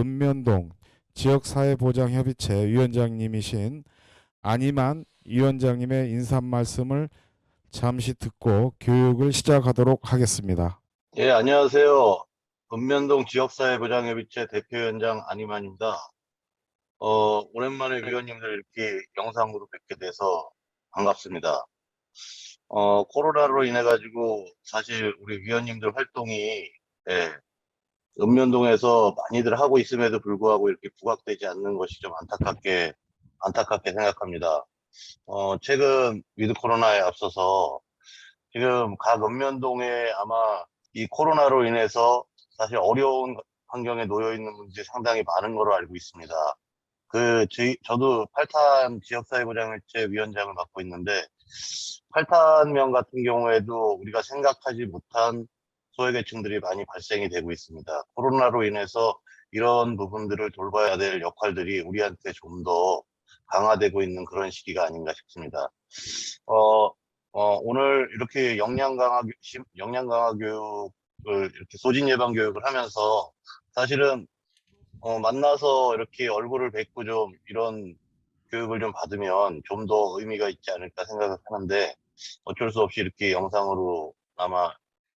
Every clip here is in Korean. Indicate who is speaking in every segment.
Speaker 1: 읍면동 지역사회보장협의체 위원장님이신 안희만 위원장님의 인사 말씀을 잠시 듣고 교육을 시작하도록 하겠습니다.
Speaker 2: 예, 안녕하세요. 읍면동 지역사회보장협의체 대표위원장 안희만입니다. 오랜만에 위원님들 이렇게 영상으로 뵙게 돼서 반갑습니다. 코로나로 인해가지고 사실 우리 위원님들 활동이, 예, 읍면동에서 많이들 하고 있음에도 불구하고 이렇게 부각되지 않는 것이 좀 안타깝게 생각합니다. 최근 위드 코로나에 앞서서 지금 각 읍면동에 아마 이 코로나로 인해서 사실 어려운 환경에 놓여 있는 분들이 상당히 많은 걸로 알고 있습니다. 저도 8탄 지역사회보장협의체 위원장을 맡고 있는데, 8탄명 같은 경우에도 우리가 생각하지 못한 소외계층들이 많이 발생이 되고 있습니다. 코로나로 인해서 이런 부분들을 돌봐야 될 역할들이 우리한테 좀 더 강화되고 있는 그런 시기가 아닌가 싶습니다. 오늘 이렇게 역량 강화 교육을, 이렇게 소진 예방 교육을 하면서 사실은, 만나서 이렇게 얼굴을 뵙고 좀 이런 교육을 좀 받으면 좀 더 의미가 있지 않을까 생각을 하는데, 어쩔 수 없이 이렇게 영상으로 아마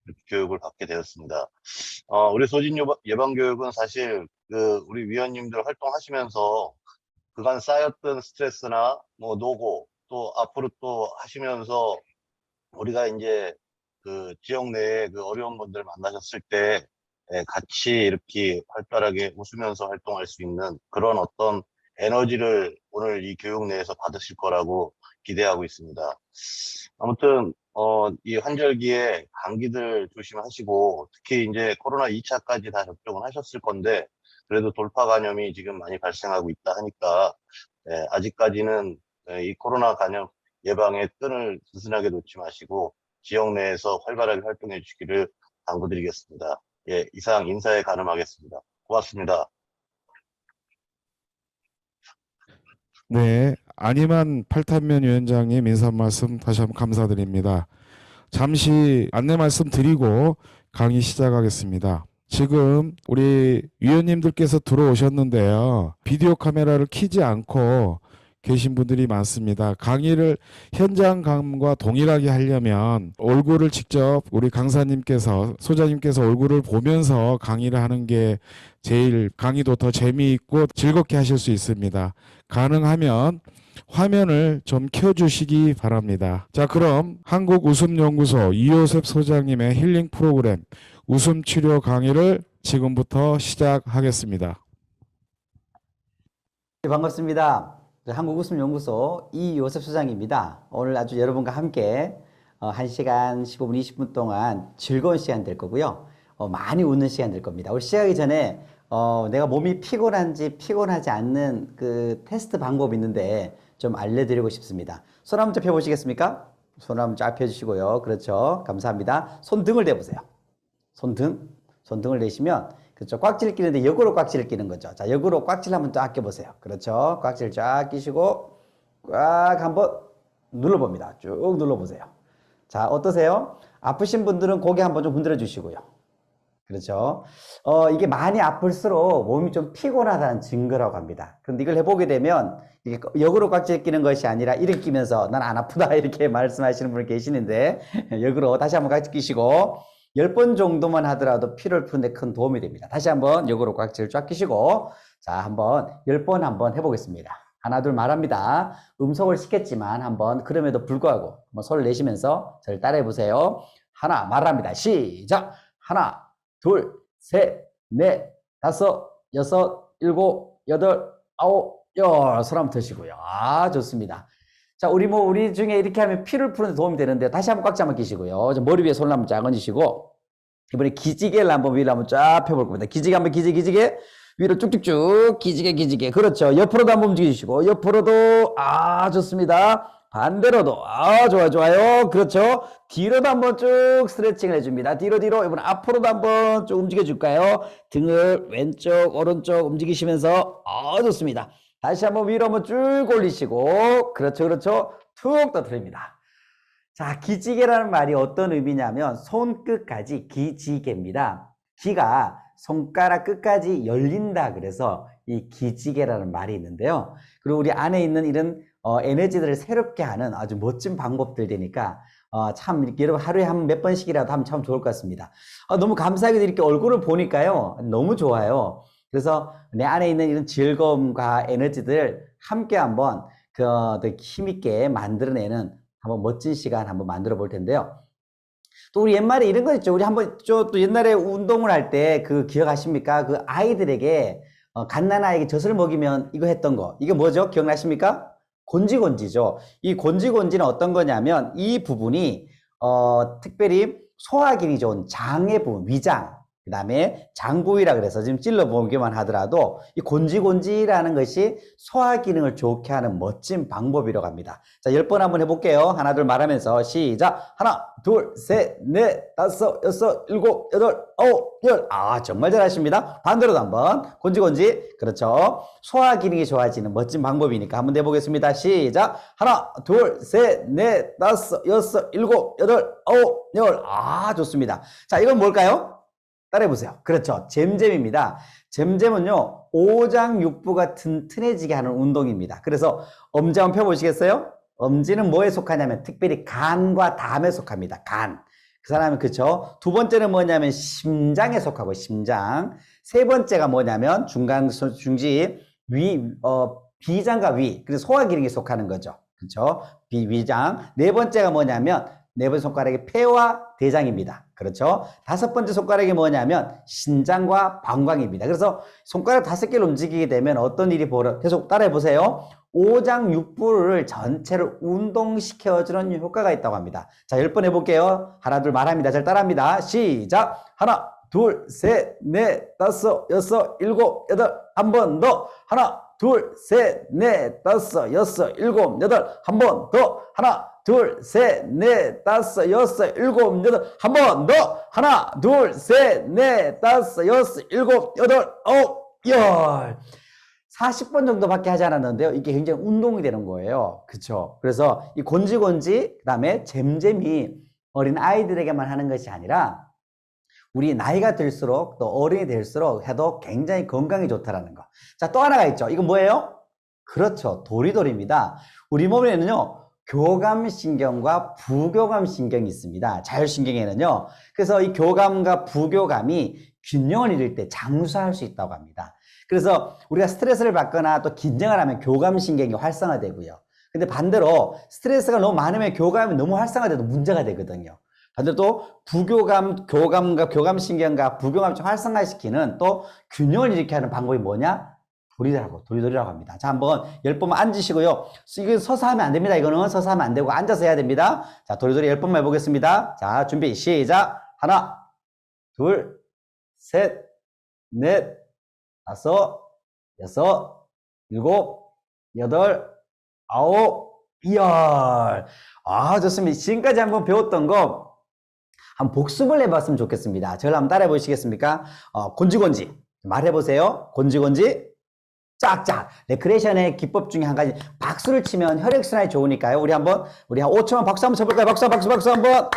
Speaker 2: 이렇게 교육을 받게 되었습니다. 우리 소진 예방 교육은 사실 우리 위원님들 활동하시면서 그간 쌓였던 스트레스나 뭐 노고 또 앞으로 또 하시면서 우리가 이제 지역 내에 어려운 분들 만나셨을 때 같이 이렇게 활발하게 웃으면서 활동할 수 있는 그런 어떤 에너지를 오늘 이 교육 내에서 받으실 거라고 기대하고 있습니다. 아무튼 이 환절기에 감기들 조심하시고, 특히 이제 코로나 2차까지 다 접종을 하셨을 건데 그래도 돌파 감염이 지금 많이 발생하고 있다 하니까 아직까지는 이 코로나 감염 예방의 끈을 느슨하게 놓지 마시고 지역 내에서 활발하게 활동해 주시기를 당부드리겠습니다. 예, 이상 인사에 가름하겠습니다. 고맙습니다.
Speaker 1: 네, 안희만 8탄면 위원장님 인사 말씀 다시 한번 감사드립니다. 잠시 안내 말씀 드리고 강의 시작하겠습니다. 지금 우리 위원님들께서 들어오셨는데요. 비디오 카메라를 켜지 않고 계신 분들이 많습니다. 강의를 현장감과 동일하게 하려면 얼굴을 직접 우리 강사님께서, 소장님께서 얼굴을 보면서 강의를 하는 게 제일 강의도 더 재미있고 즐겁게 하실 수 있습니다. 가능하면 화면을 좀 켜주시기 바랍니다. 자, 그럼 한국웃음연구소 이효셉 소장님의 힐링 프로그램 웃음치료 강의를 지금부터 시작하겠습니다.
Speaker 3: 네, 반갑습니다. 한국웃음연구소 이요셉 소장입니다. 오늘 아주 여러분과 함께 1시간 15분, 20분 동안 즐거운 시간 될 거고요. 많이 웃는 시간 될 겁니다. 우리 시작하기 전에 내가 몸이 피곤한지 피곤하지 않는 그 테스트 방법이 있는데 좀 알려드리고 싶습니다. 손 한번 좀 펴보시겠습니까? 손 한번 쫙 펴주시고요. 그렇죠. 감사합니다. 손등을 대보세요. 손등을 내시면, 그렇죠. 꽉질 끼는데 역으로 꽉질 끼는 거죠. 자, 역으로 꽉질 한번 쫙 껴보세요. 그렇죠. 꽉질 쫙 끼시고 꽉 한번 눌러봅니다. 쭉 눌러보세요. 자, 어떠세요? 아프신 분들은 고개 한번 좀 흔들어 주시고요. 그렇죠. 이게 많이 아플수록 몸이 좀 피곤하다는 증거라고 합니다. 그런데 이걸 해보게 되면 이게 역으로 꽉질 끼는 것이 아니라 이렇게 끼면서 난 안 아프다 이렇게 말씀하시는 분이 계시는데, 역으로 다시 한번 꽉질 끼시고 10번 정도만 하더라도 피로를 푸는데 큰 도움이 됩니다. 다시 한번 역으로 꽉질 쫙 끼시고, 자, 한번 10번 한번 해보겠습니다. 하나 둘 말합니다. 음성을 시켰지만 한번 그럼에도 불구하고 한번 손을 내쉬면서 저를 따라해 보세요. 하나 말합니다. 시작. 하나 둘 셋 넷 다섯 여섯 일곱 여덟 아홉 열. 손 한번 드시고요. 아, 좋습니다. 자, 우리 중에 이렇게 하면 피를 푸는 데 도움이 되는데, 다시 한번 꽉 잡아 끼시고요. 머리 위에 손을 한번 쫙 얹으시고, 이번에 기지개를 한번 위로 한번 쫙 펴볼 겁니다. 기지개 한번 기지개 위로 쭉쭉쭉 기지개. 그렇죠. 옆으로도 한번 움직이시고, 옆으로도. 아, 좋습니다. 반대로도. 아, 좋아요. 그렇죠. 뒤로도 한번 쭉 스트레칭을 해줍니다. 뒤로. 이번에 앞으로도 한번 쭉 움직여줄까요? 등을 왼쪽, 오른쪽 움직이시면서. 아, 좋습니다. 다시 한번 위로 한번 쭉 올리시고, 그렇죠. 툭 떠뜨립니다. 자, 기지개라는 말이 어떤 의미냐면 손끝까지 기지개입니다. 기가 손가락 끝까지 열린다. 그래서 이 기지개라는 말이 있는데요. 그리고 우리 안에 있는 이런 에너지들을 새롭게 하는 아주 멋진 방법들 되니까 참 이렇게 여러분 하루에 한 몇 번씩이라도 하면 참 좋을 것 같습니다. 너무 감사하게도 이렇게 얼굴을 보니까요. 너무 좋아요. 그래서 내 안에 있는 이런 즐거움과 에너지들 함께 한번 더 힘있게 만들어내는 한번 멋진 시간 한번 만들어 볼 텐데요. 또 우리 옛말에 이런 거 있죠. 우리 한번 또 옛날에 운동을 할 때 그 기억하십니까? 그 아이들에게 갓난아이에게 젖을 먹이면 이거 했던 거. 이게 뭐죠? 기억나십니까? 곤지곤지죠. 이 곤지곤지는 어떤 거냐면 이 부분이 특별히 소화 기능이 좋은 장의 부분, 위장, 그 다음에 장부위라 그래서 지금 찔러보기만 하더라도 이 곤지곤지라는 것이 소화 기능을 좋게 하는 멋진 방법이라고 합니다. 자, 10번 한번 해볼게요. 하나, 둘 말하면서 시작. 하나, 둘, 셋, 넷, 다섯, 여섯, 일곱, 여덟, 아홉, 열. 정말 잘하십니다. 반대로도 한번. 곤지곤지. 그렇죠. 소화 기능이 좋아지는 멋진 방법이니까 한번 해보겠습니다. 시작. 하나, 둘, 셋, 넷, 다섯, 여섯, 일곱, 여덟, 아홉, 열. 좋습니다. 자, 이건 뭘까요? 따라해보세요. 그렇죠. 잼잼입니다. 잼잼은요, 오장육부가 튼튼해지게 하는 운동입니다. 그래서 엄지 한번 펴보시겠어요? 엄지는 뭐에 속하냐면 특별히 간과 담에 속합니다. 간. 그 사람은 그쵸. 두 번째는 뭐냐면 심장에 속하고 심장. 세 번째가 뭐냐면 중지 비장과 위. 그래서 소화 기능에 속하는 거죠. 그쵸. 위장. 네 번째가 뭐냐면 네 번째 손가락이 폐와 대장입니다. 그렇죠. 다섯 번째 손가락이 뭐냐면 신장과 방광입니다. 그래서 손가락 5개를 움직이게 되면 어떤 일이 계속 따라해 보세요. 오장육부를 전체를 운동시켜주는 효과가 있다고 합니다. 자, 10번 해볼게요. 하나, 둘 말합니다. 잘 따라합니다. 시작. 하나, 둘, 셋, 넷, 다섯, 여섯, 일곱, 여덟. 한 번 더. 하나, 둘, 셋, 넷, 다섯, 여섯, 일곱, 여덟. 한 번 더. 하나, 둘, 셋, 넷, 다섯, 여섯, 일곱, 여덟. 한 번 더. 하나, 둘, 셋, 넷, 다섯, 여섯, 일곱, 여덟, 아홉, 열. 40번 정도밖에 하지 않았는데요. 이게 굉장히 운동이 되는 거예요. 그렇죠? 그래서 이 곤지곤지, 그다음에 잼잼이 어린 아이들에게만 하는 것이 아니라 우리 나이가 들수록 또 어른이 될수록 해도 굉장히 건강에 좋다라는 거. 자, 또 하나가 있죠. 이건 뭐예요? 그렇죠. 도리도리입니다. 우리 몸에는요. 교감신경과 부교감신경이 있습니다. 자율신경에는요. 그래서 이 교감과 부교감이 균형을 이룰 때 장수할 수 있다고 합니다. 그래서 우리가 스트레스를 받거나 또 긴장을 하면 교감신경이 활성화되고요. 근데 반대로 스트레스가 너무 많으면 교감이 너무 활성화돼도 문제가 되거든요. 반대로 또 교감과 교감신경과 부교감을 활성화시키는 또 균형을 일으키게 하는 방법이 뭐냐? 도리도리라고 합니다. 자, 한번 10번만 앉으시고요. 이거 서서 하면 안 됩니다. 이거는 서서 하면 안 되고 앉아서 해야 됩니다. 자, 도리도리 10번만 해보겠습니다. 자, 준비, 시작. 하나, 둘, 셋, 넷, 다섯, 여섯, 일곱, 여덟, 아홉, 열. 좋습니다. 지금까지 한번 배웠던 거 한번 복습을 해봤으면 좋겠습니다. 저를 한번 따라해 보시겠습니까? 곤지곤지. 말해보세요. 곤지곤지. 짝짝. 레크레이션의 기법 중에 한 가지. 박수를 치면 혈액순환이 좋으니까요. 우리 한 5초만 박수 한번 쳐볼까요? 박수 한번.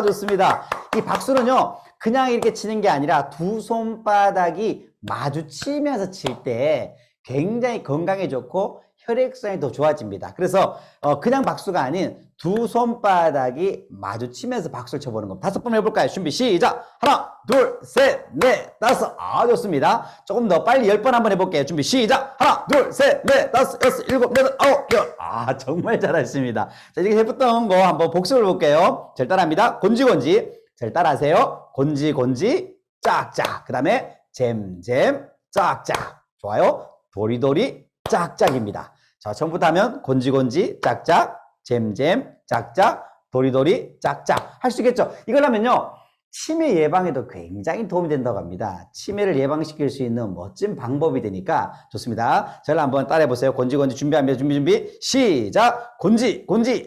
Speaker 3: 좋습니다. 이 박수는요, 그냥 이렇게 치는 게 아니라 두 손바닥이 마주치면서 칠 때 굉장히 건강에 좋고 혈액순환이 더 좋아집니다. 그래서 그냥 박수가 아닌 두 손바닥이 마주치면서 박수를 쳐보는 거. 5번 해볼까요? 준비 시작. 하나, 둘, 셋, 넷, 다섯. 좋습니다. 조금 더 빨리 10번 한번 해볼게요. 준비 시작. 하나, 둘, 셋, 넷, 다섯, 여섯, 일곱, 여덟, 아홉, 열. 정말 잘하십니다. 자, 이렇게 해봤던 거 한번 복습을 볼게요. 잘 따라합니다. 곤지곤지. 잘 따라하세요. 곤지곤지 짝짝. 그 다음에 잼잼 짝짝. 좋아요. 도리도리 짝짝입니다. 자, 처음부터 하면 곤지곤지 짝짝, 잼잼 짝짝, 도리도리 짝짝. 할 수 있겠죠? 이걸 하면요, 치매 예방에도 굉장히 도움이 된다고 합니다. 치매를 예방시킬 수 있는 멋진 방법이 되니까 좋습니다. 저를 한번 따라해 보세요. 곤지곤지 준비합니다. 준비 시작. 곤지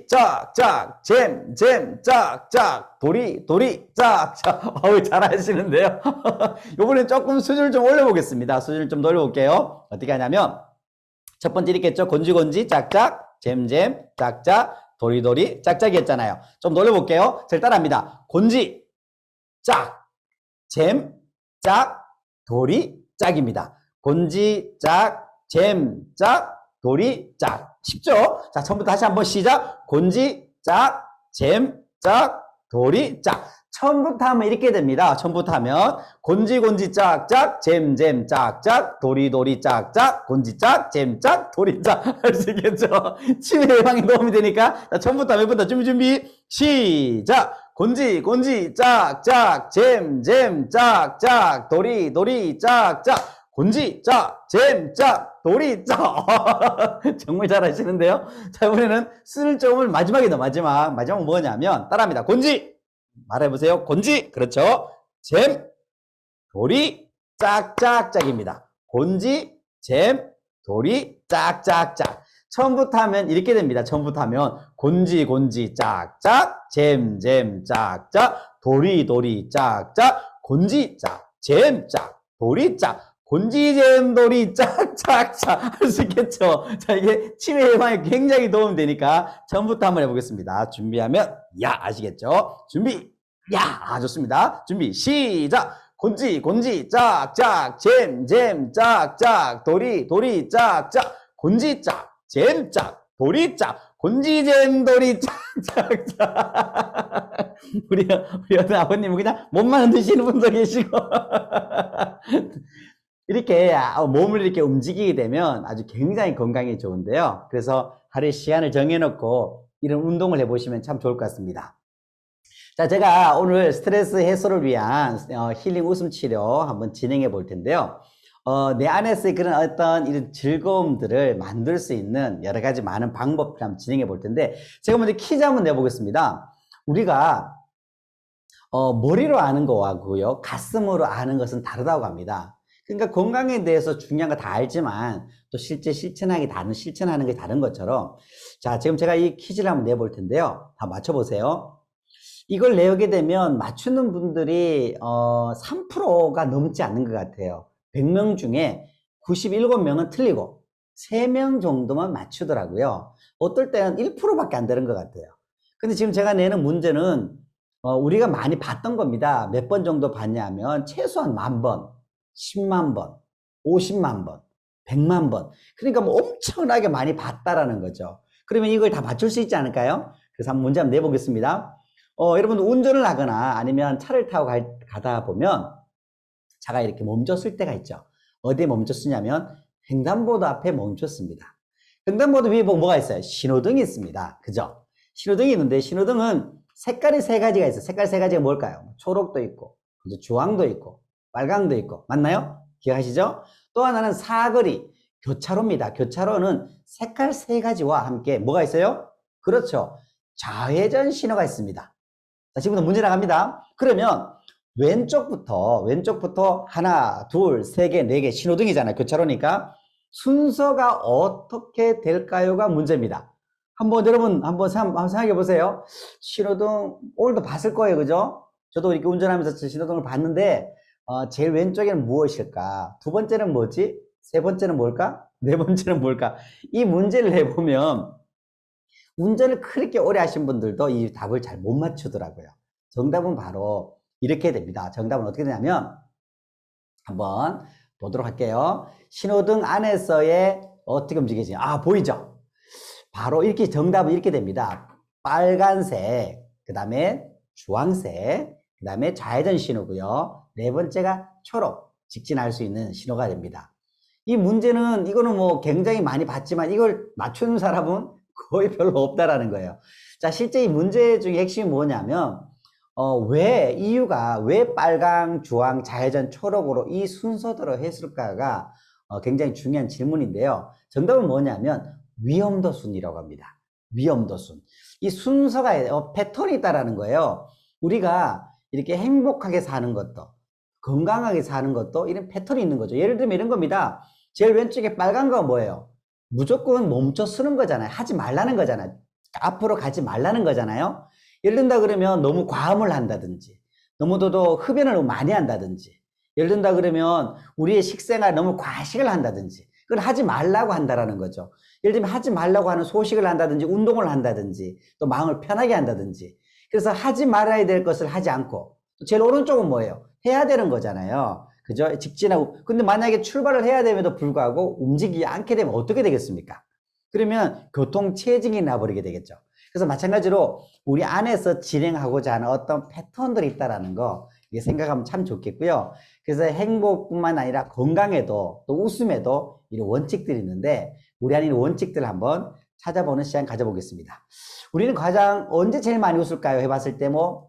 Speaker 3: 짝짝, 잼 짝짝, 도리 짝짝. 잘하시는데요. 이번엔 조금 수준을 좀 올려보겠습니다. 수준을 좀 올려볼게요. 어떻게 하냐면 첫 번째 있겠죠. 곤지곤지 짝짝, 잼잼 짝짝, 도리도리 짝짝이 했잖아요. 좀 올려볼게요. 잘 따라합니다. 곤지 짝, 잼, 짝, 돌이 짝입니다. 곤지 짝, 잼 짝, 돌이 짝. 쉽죠? 자, 처음부터 다시 한번 시작. 곤지 짝, 잼 짝, 돌이 짝. 처음부터 하면 이렇게 됩니다. 처음부터 하면 곤지 곤지 짝짝, 잼 잼 짝짝, 도리 도리 짝짝, 곤지 짝, 잼 짝, 도리 짝. 할 수 있겠죠? 치매 예방에 도움이 되니까. 자, 처음부터 하면 부터 준비 시작. 곤지 곤지 짝짝, 잼 잼 짝짝, 도리 도리 짝짝, 곤지 짝, 잼 짝, 도리 짝. 정말 잘하시는데요? 자, 이번에는 쓸 점을 마지막에 넣어. 마지막 뭐냐면 따라합니다. 곤지 말해보세요. 곤지. 그렇죠. 잼, 도리, 짝짝짝입니다. 곤지, 잼, 도리, 짝짝짝. 처음부터 하면 이렇게 됩니다. 처음부터 하면 곤지, 곤지, 짝짝, 잼, 잼, 짝짝, 도리, 도리, 짝짝, 곤지, 짝, 잼, 짝, 도리, 짝. 곤지잼 돌이 짝짝짝 할 수 있겠죠. 자, 이게 치매 예방에 굉장히 도움이 되니까 처음부터 한번 해보겠습니다. 준비하면 야 아시겠죠? 준비 야 좋습니다. 준비 시작. 곤지 곤지 짝짝 잼 잼 짝짝 도리 도리 짝짝 곤지 짝 잼 짝 도리 짝 곤지잼 도리 짝짝짝. 우리 어떤 아버님은 그냥 몸만 흔드시는 분도 계시고 이렇게 몸을 이렇게 움직이게 되면 아주 굉장히 건강에 좋은데요. 그래서 하루에 시간을 정해놓고 이런 운동을 해보시면 참 좋을 것 같습니다. 자, 제가 오늘 스트레스 해소를 위한 힐링 웃음 치료 한번 진행해 볼 텐데요. 내 안에서의 그런 어떤 이런 즐거움들을 만들 수 있는 여러 가지 많은 방법들 한번 진행해 볼 텐데, 제가 먼저 퀴즈 한번 내보겠습니다. 우리가 머리로 아는 거하고요, 가슴으로 아는 것은 다르다고 합니다. 그러니까 건강에 대해서 중요한 거 다 알지만 또 실제 실천하는 게 다른 것처럼, 자, 지금 제가 이 퀴즈를 한번 내볼 텐데요. 다 맞춰보세요. 이걸 내게 되면 맞추는 분들이 3%가 넘지 않는 것 같아요. 100명 중에 97명은 틀리고 3명 정도만 맞추더라고요. 어떨 때는 1%밖에 안 되는 것 같아요. 근데 지금 제가 내는 문제는 우리가 많이 봤던 겁니다. 몇 번 정도 봤냐면 최소한 10,000번, 10만 번, 50만 번, 100만 번. 그러니까 뭐 엄청나게 많이 봤다라는 거죠. 그러면 이걸 다 맞출 수 있지 않을까요? 그래서 한번 문제 한번 내보겠습니다. 여러분 운전을 하거나 아니면 차를 타고 가다 보면 차가 이렇게 멈췄을 때가 있죠. 어디에 멈췄으냐면 횡단보도 앞에 멈췄습니다. 횡단보도 위에 뭐가 있어요? 신호등이 있습니다. 그죠? 신호등이 있는데 신호등은 색깔이 3가지가 있어요. 색깔 3가지가 뭘까요? 초록도 있고, 주황도 있고, 빨강도 있고, 맞나요? 기억하시죠? 또 하나는 사거리, 교차로입니다. 교차로는 색깔 3가지와 함께 뭐가 있어요? 그렇죠. 좌회전 신호가 있습니다. 자, 지금부터 문제 나갑니다. 그러면 왼쪽부터 하나, 둘, 세 개, 네 개 신호등이잖아요. 교차로니까 순서가 어떻게 될까요가 문제입니다. 여러분 한번 생각해 보세요. 신호등 오늘도 봤을 거예요, 그죠? 저도 이렇게 운전하면서 신호등을 봤는데 제일 왼쪽에는 무엇일까? 두 번째는 뭐지? 세 번째는 뭘까? 네 번째는 뭘까? 이 문제를 내보면 운전을 그렇게 오래 하신 분들도 이 답을 잘 못 맞추더라고요. 정답은 바로 이렇게 됩니다. 정답은 어떻게 되냐면 한번 보도록 할게요. 신호등 안에서의 어떻게 움직이지? 보이죠? 바로 이렇게 정답은 이렇게 됩니다. 빨간색, 그 다음에 주황색, 그 다음에 좌회전 신호고요. 네 번째가 초록, 직진할 수 있는 신호가 됩니다. 이 문제는 이거는 뭐 굉장히 많이 봤지만 이걸 맞추는 사람은 거의 별로 없다라는 거예요. 자, 실제 이 문제 중에 핵심이 뭐냐면 왜 빨강, 주황, 좌회전, 초록으로 이 순서대로 했을까가 굉장히 중요한 질문인데요. 정답은 뭐냐면 위험도순이라고 합니다. 위험도순. 이 순서가 패턴이 있다라는 거예요. 우리가 이렇게 행복하게 사는 것도, 건강하게 사는 것도 이런 패턴이 있는 거죠. 예를 들면 이런 겁니다. 제일 왼쪽에 빨간 거 뭐예요? 무조건 멈춰 서는 거잖아요. 하지 말라는 거잖아요. 앞으로 가지 말라는 거잖아요. 예를 든다 그러면 너무 과음을 한다든지, 너무도 흡연을 너무 많이 한다든지, 예를 든다 그러면 우리의 식생활 너무 과식을 한다든지, 그걸 하지 말라고 한다라는 거죠. 예를 들면 하지 말라고 하는 소식을 한다든지, 운동을 한다든지, 또 마음을 편하게 한다든지. 그래서 하지 말아야 될 것을 하지 않고, 제일 오른쪽은 뭐예요? 해야 되는 거잖아요. 그죠? 직진하고. 근데 만약에 출발을 해야 됨에도 불구하고 움직이지 않게 되면 어떻게 되겠습니까? 그러면 교통체증이 나버리게 되겠죠. 그래서 마찬가지로 우리 안에서 진행하고자 하는 어떤 패턴들이 있다라는 거, 이게 생각하면 참 좋겠고요. 그래서 행복뿐만 아니라 건강에도 또 웃음에도 이런 원칙들이 있는데, 우리 안에 있는 원칙들을 한번 찾아보는 시간 가져보겠습니다. 우리는 가장 언제 제일 많이 웃을까요? 해봤을 때 뭐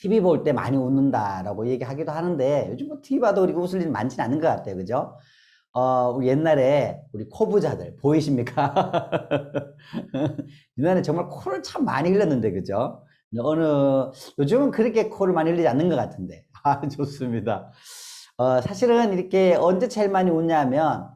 Speaker 3: TV 볼 때 많이 웃는다라고 얘기하기도 하는데, 요즘 뭐 TV 봐도 우리가 웃을 일 많지는 않은 것 같아요. 그죠? 우리 옛날에 우리 코부자들 보이십니까? 옛날에 정말 코를 참 많이 흘렸는데, 그죠? 요즘은 그렇게 코를 많이 흘리지 않는 것 같은데. 아, 좋습니다. 사실은 이렇게 언제 제일 많이 웃냐면,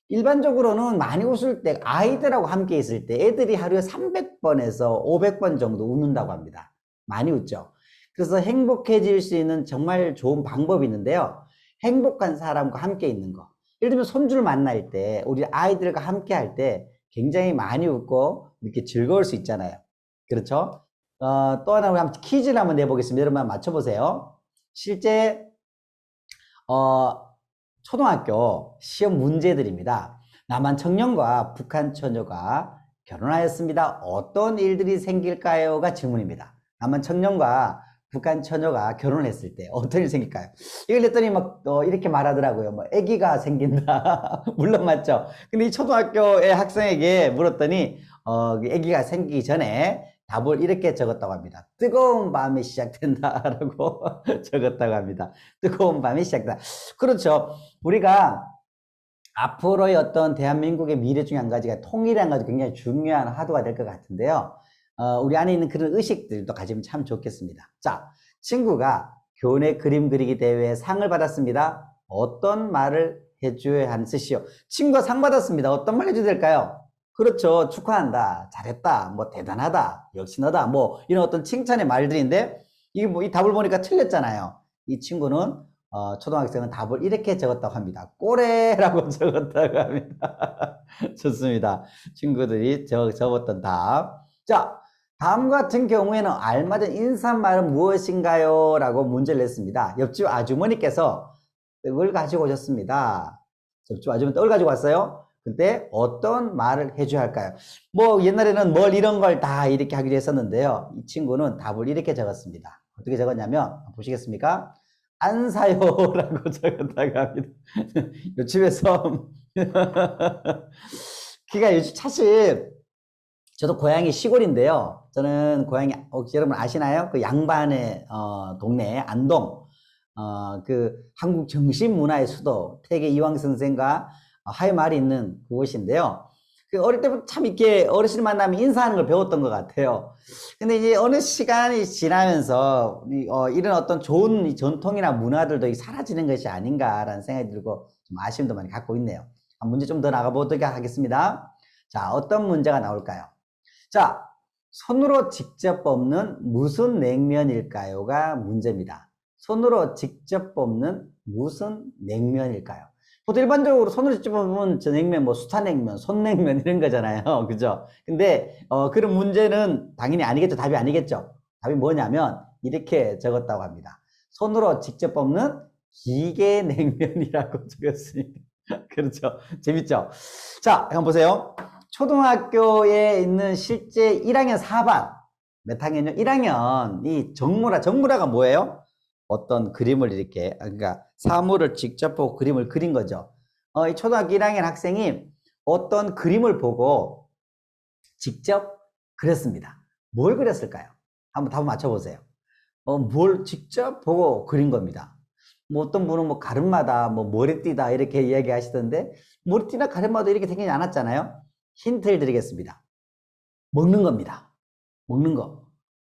Speaker 3: 일반적으로는 많이 웃을 때, 아이들하고 함께 있을 때 애들이 하루에 300번에서 500번 정도 웃는다고 합니다. 많이 웃죠. 그래서 행복해질 수 있는 정말 좋은 방법이 있는데요. 행복한 사람과 함께 있는 거. 예를 들면 손주를 만날 때, 우리 아이들과 함께 할 때 굉장히 많이 웃고 이렇게 즐거울 수 있잖아요. 그렇죠? 또 하나 우리 한번 퀴즈를 한번 내보겠습니다. 여러분 한번 맞춰보세요. 실제 초등학교 시험 문제들입니다. 남한 청년과 북한 처녀가 결혼하였습니다. 어떤 일들이 생길까요?가 질문입니다. 남한 청년과 북한 처녀가 결혼을 했을 때 어떤 일이 생길까요? 이걸 냈더니 막 이렇게 말하더라고요. 뭐 아기가 생긴다. 물론 맞죠. 근데 이 초등학교의 학생에게 물었더니 아기가 생기기 전에 답을 이렇게 적었다고 합니다. 뜨거운 밤이 시작된다라고 적었다고 합니다. 뜨거운 밤이 시작된다. 그렇죠. 우리가 앞으로의 어떤 대한민국의 미래 중에 한 가지가 통일이라는 가지 굉장히 중요한 화두가 될 것 같은데요. 우리 안에 있는 그런 의식들도 가지면 참 좋겠습니다. 자, 친구가 교내 그림 그리기 대회에 상을 받았습니다. 어떤 말을 해줘야 하는 뜻이요? 친구가 상 받았습니다. 어떤 말 해줘야 될까요? 그렇죠. 축하한다. 잘했다. 뭐 대단하다. 역시 너다. 뭐 이런 어떤 칭찬의 말들인데, 이게 뭐 이 답을 보니까 틀렸잖아요. 이 친구는 초등학생은 답을 이렇게 적었다고 합니다. 꼬레라고 적었다고 합니다. 좋습니다. 친구들이 적었던 답. 자, 다음 같은 경우에는 알맞은 인사말은 무엇인가요? 라고 문제를 냈습니다. 옆집 아주머니께서 떡을 가지고 오셨습니다. 옆집 아주머니 떡을 가지고 왔어요. 근데 어떤 말을 해줘야 할까요? 뭐 옛날에는 뭘 이런 걸 다 이렇게 하기로 했었는데요. 이 친구는 답을 이렇게 적었습니다. 어떻게 적었냐면 보시겠습니까? 안 사요라고 적었다고 합니다. 요즘에서 그러니까 요즘 사실 저도 고향이 시골인데요. 저는 고향이 혹시 여러분 아시나요? 그 양반의 동네 안동, 그 한국 정신 문화의 수도 태계 이황 선생과 하회말이 있는 그곳인데요. 그 어릴 때부터 참 이렇게 어르신 만나면 인사하는 걸 배웠던 것 같아요. 근데 이제 어느 시간이 지나면서 이런 어떤 좋은 전통이나 문화들도 사라지는 것이 아닌가라는 생각이 들고 좀 아쉬움도 많이 갖고 있네요. 문제 좀 더 나가보도록 하겠습니다. 자, 어떤 문제가 나올까요? 자, 손으로 직접 뽑는 무슨 냉면일까요?가 문제입니다. 손으로 직접 뽑는 무슨 냉면일까요? 보통 일반적으로 손으로 직접 뽑으면 저 냉면, 뭐 수타냉면, 손냉면 이런 거잖아요. 그죠? 근데 그런 문제는 당연히 아니겠죠. 답이 아니겠죠. 답이 뭐냐면 이렇게 적었다고 합니다. 손으로 직접 뽑는 기계냉면이라고 적었습니다. 그렇죠. 재밌죠? 자, 한번 보세요. 초등학교에 있는 실제 1학년 4반, 몇 학년이요? 1학년, 이 정무라가 뭐예요? 어떤 그림을 이렇게, 그러니까 사물을 직접 보고 그림을 그린 거죠. 이 초등학교 1학년 학생이 어떤 그림을 보고 직접 그렸습니다. 뭘 그렸을까요? 한번 답을 맞춰보세요. 뭘 직접 보고 그린 겁니다. 뭐 어떤 분은 뭐 가르마다, 뭐 머리띠다 이렇게 이야기하시던데, 머리띠나 가르마도 이렇게 생기지 않았잖아요. 힌트를 드리겠습니다. 먹는 겁니다. 먹는 거.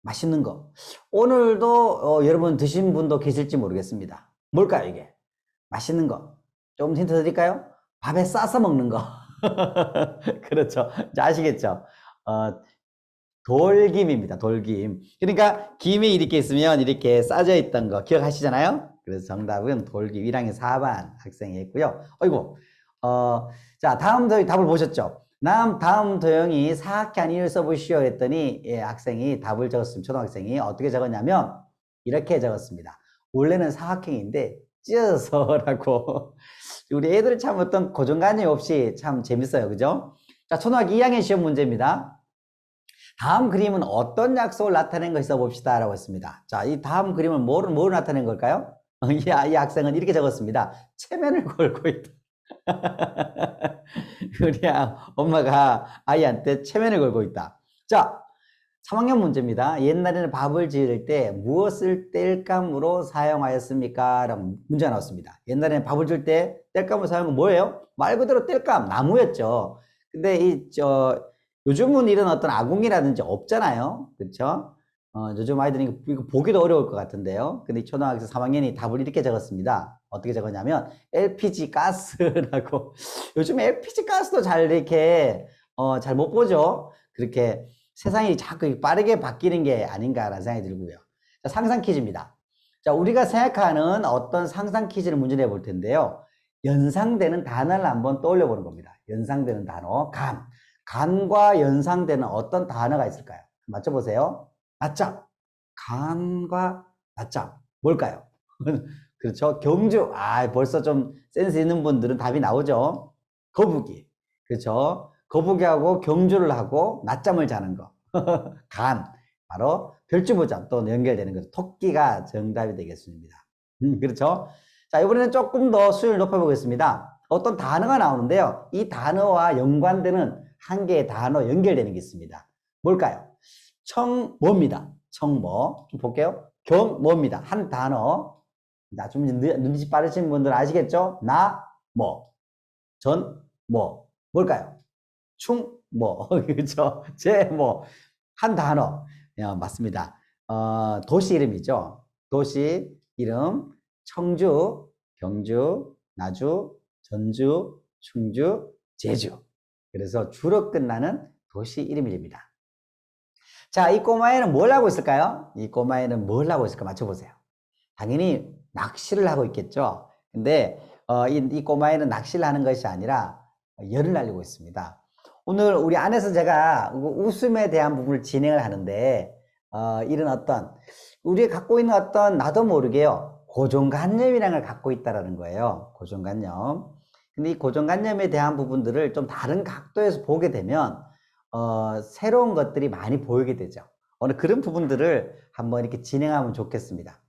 Speaker 3: 맛있는 거. 오늘도 여러분 드신 분도 계실지 모르겠습니다. 뭘까요, 이게? 맛있는 거. 조금 힌트 드릴까요? 밥에 싸서 먹는 거. 그렇죠. 아시겠죠? 돌김입니다. 돌김. 그러니까 김이 이렇게 있으면 이렇게 싸져 있던 거 기억하시잖아요? 그래서 정답은 돌김. 1학년 4반 학생이 했고요. 어이구. 자, 다음 답을 보셨죠? 다음 도형이 사악한 이유를 써보시오 했더니 학생이 답을 적었습니다. 초등학생이 어떻게 적었냐면 이렇게 적었습니다. 원래는 사각형인데 찢어서라고. 우리 애들 참 어떤 고정관념이 없이 참 재밌어요. 그죠? 자, 초등학교 2학년 시험 문제입니다. 다음 그림은 어떤 약속을 나타낸 것이 봅시다 라고 했습니다. 자, 이 다음 그림은 뭐로 나타낸 걸까요? 이 학생은 이렇게 적었습니다. 체면을 걸고 있다. 우리 엄마가 아이한테 체면을 걸고 있다. 자, 3학년 문제입니다. 옛날에는 밥을 지을 때 무엇을 땔감으로 사용하였습니까? 라고 문제가 나왔습니다. 옛날에는 밥을 지을 때 땔감으로 사용한 건 뭐예요? 말 그대로 땔감, 나무였죠. 근데 요즘은 이런 어떤 아궁이라든지 없잖아요. 그렇죠? 요즘 아이들이 이거 보기도 어려울 것 같은데요. 근데 초등학생 3학년이 답을 이렇게 적었습니다. 어떻게 적었냐면 LPG 가스라고. 요즘 LPG 가스도 잘 이렇게 잘 못 보죠. 그렇게 세상이 자꾸 빠르게 바뀌는 게 아닌가라는 생각이 들고요. 자, 상상 퀴즈입니다. 자, 우리가 생각하는 어떤 상상 퀴즈를 문제 내볼 텐데요. 연상되는 단어를 한번 떠올려 보는 겁니다. 연상되는 단어, 간. 간과 연상되는 어떤 단어가 있을까요? 맞춰보세요. 낮잠. 간과 낮잠. 뭘까요? 그렇죠. 경주. 벌써 좀 센스 있는 분들은 답이 나오죠. 거북이. 그렇죠. 거북이하고 경주를 하고 낮잠을 자는 거. 간. 바로 별주부잡 또 연결되는 거죠. 토끼가 정답이 되겠습니다. 그렇죠. 자, 이번에는 조금 더 수위를 높여보겠습니다. 어떤 단어가 나오는데요. 이 단어와 연관되는 한 개의 단어 연결되는 게 있습니다. 뭘까요? 청모입니다. 청모. 좀 볼게요. 경모입니다. 한 단어. 자, 좀 눈치 빠르신 분들은 아시겠죠? 나, 뭐, 전, 뭐. 뭘까요? 충, 뭐. 그렇죠? 제, 뭐. 한 단어. 맞습니다. 도시 이름이죠. 도시 이름. 청주, 경주, 나주, 전주, 충주, 제주. 그래서 주로 끝나는 도시 이름입니다. 자, 이 꼬마애는 뭘 하고 있을까요? 이 꼬마애는 뭘 하고 있을까 맞춰보세요. 당연히 낚시를 하고 있겠죠. 근데 이 꼬마애는 낚시를 하는 것이 아니라 열을 날리고 있습니다. 오늘 우리 안에서 제가 웃음에 대한 부분을 진행을 하는데 이런 어떤 우리가 갖고 있는 어떤 나도 모르게요 고정관념이라는 걸 갖고 있다라는 거예요. 고정관념. 근데 이 고정관념에 대한 부분들을 좀 다른 각도에서 보게 되면 새로운 것들이 많이 보이게 되죠. 오늘 그런 부분들을 한번 이렇게 진행하면 좋겠습니다.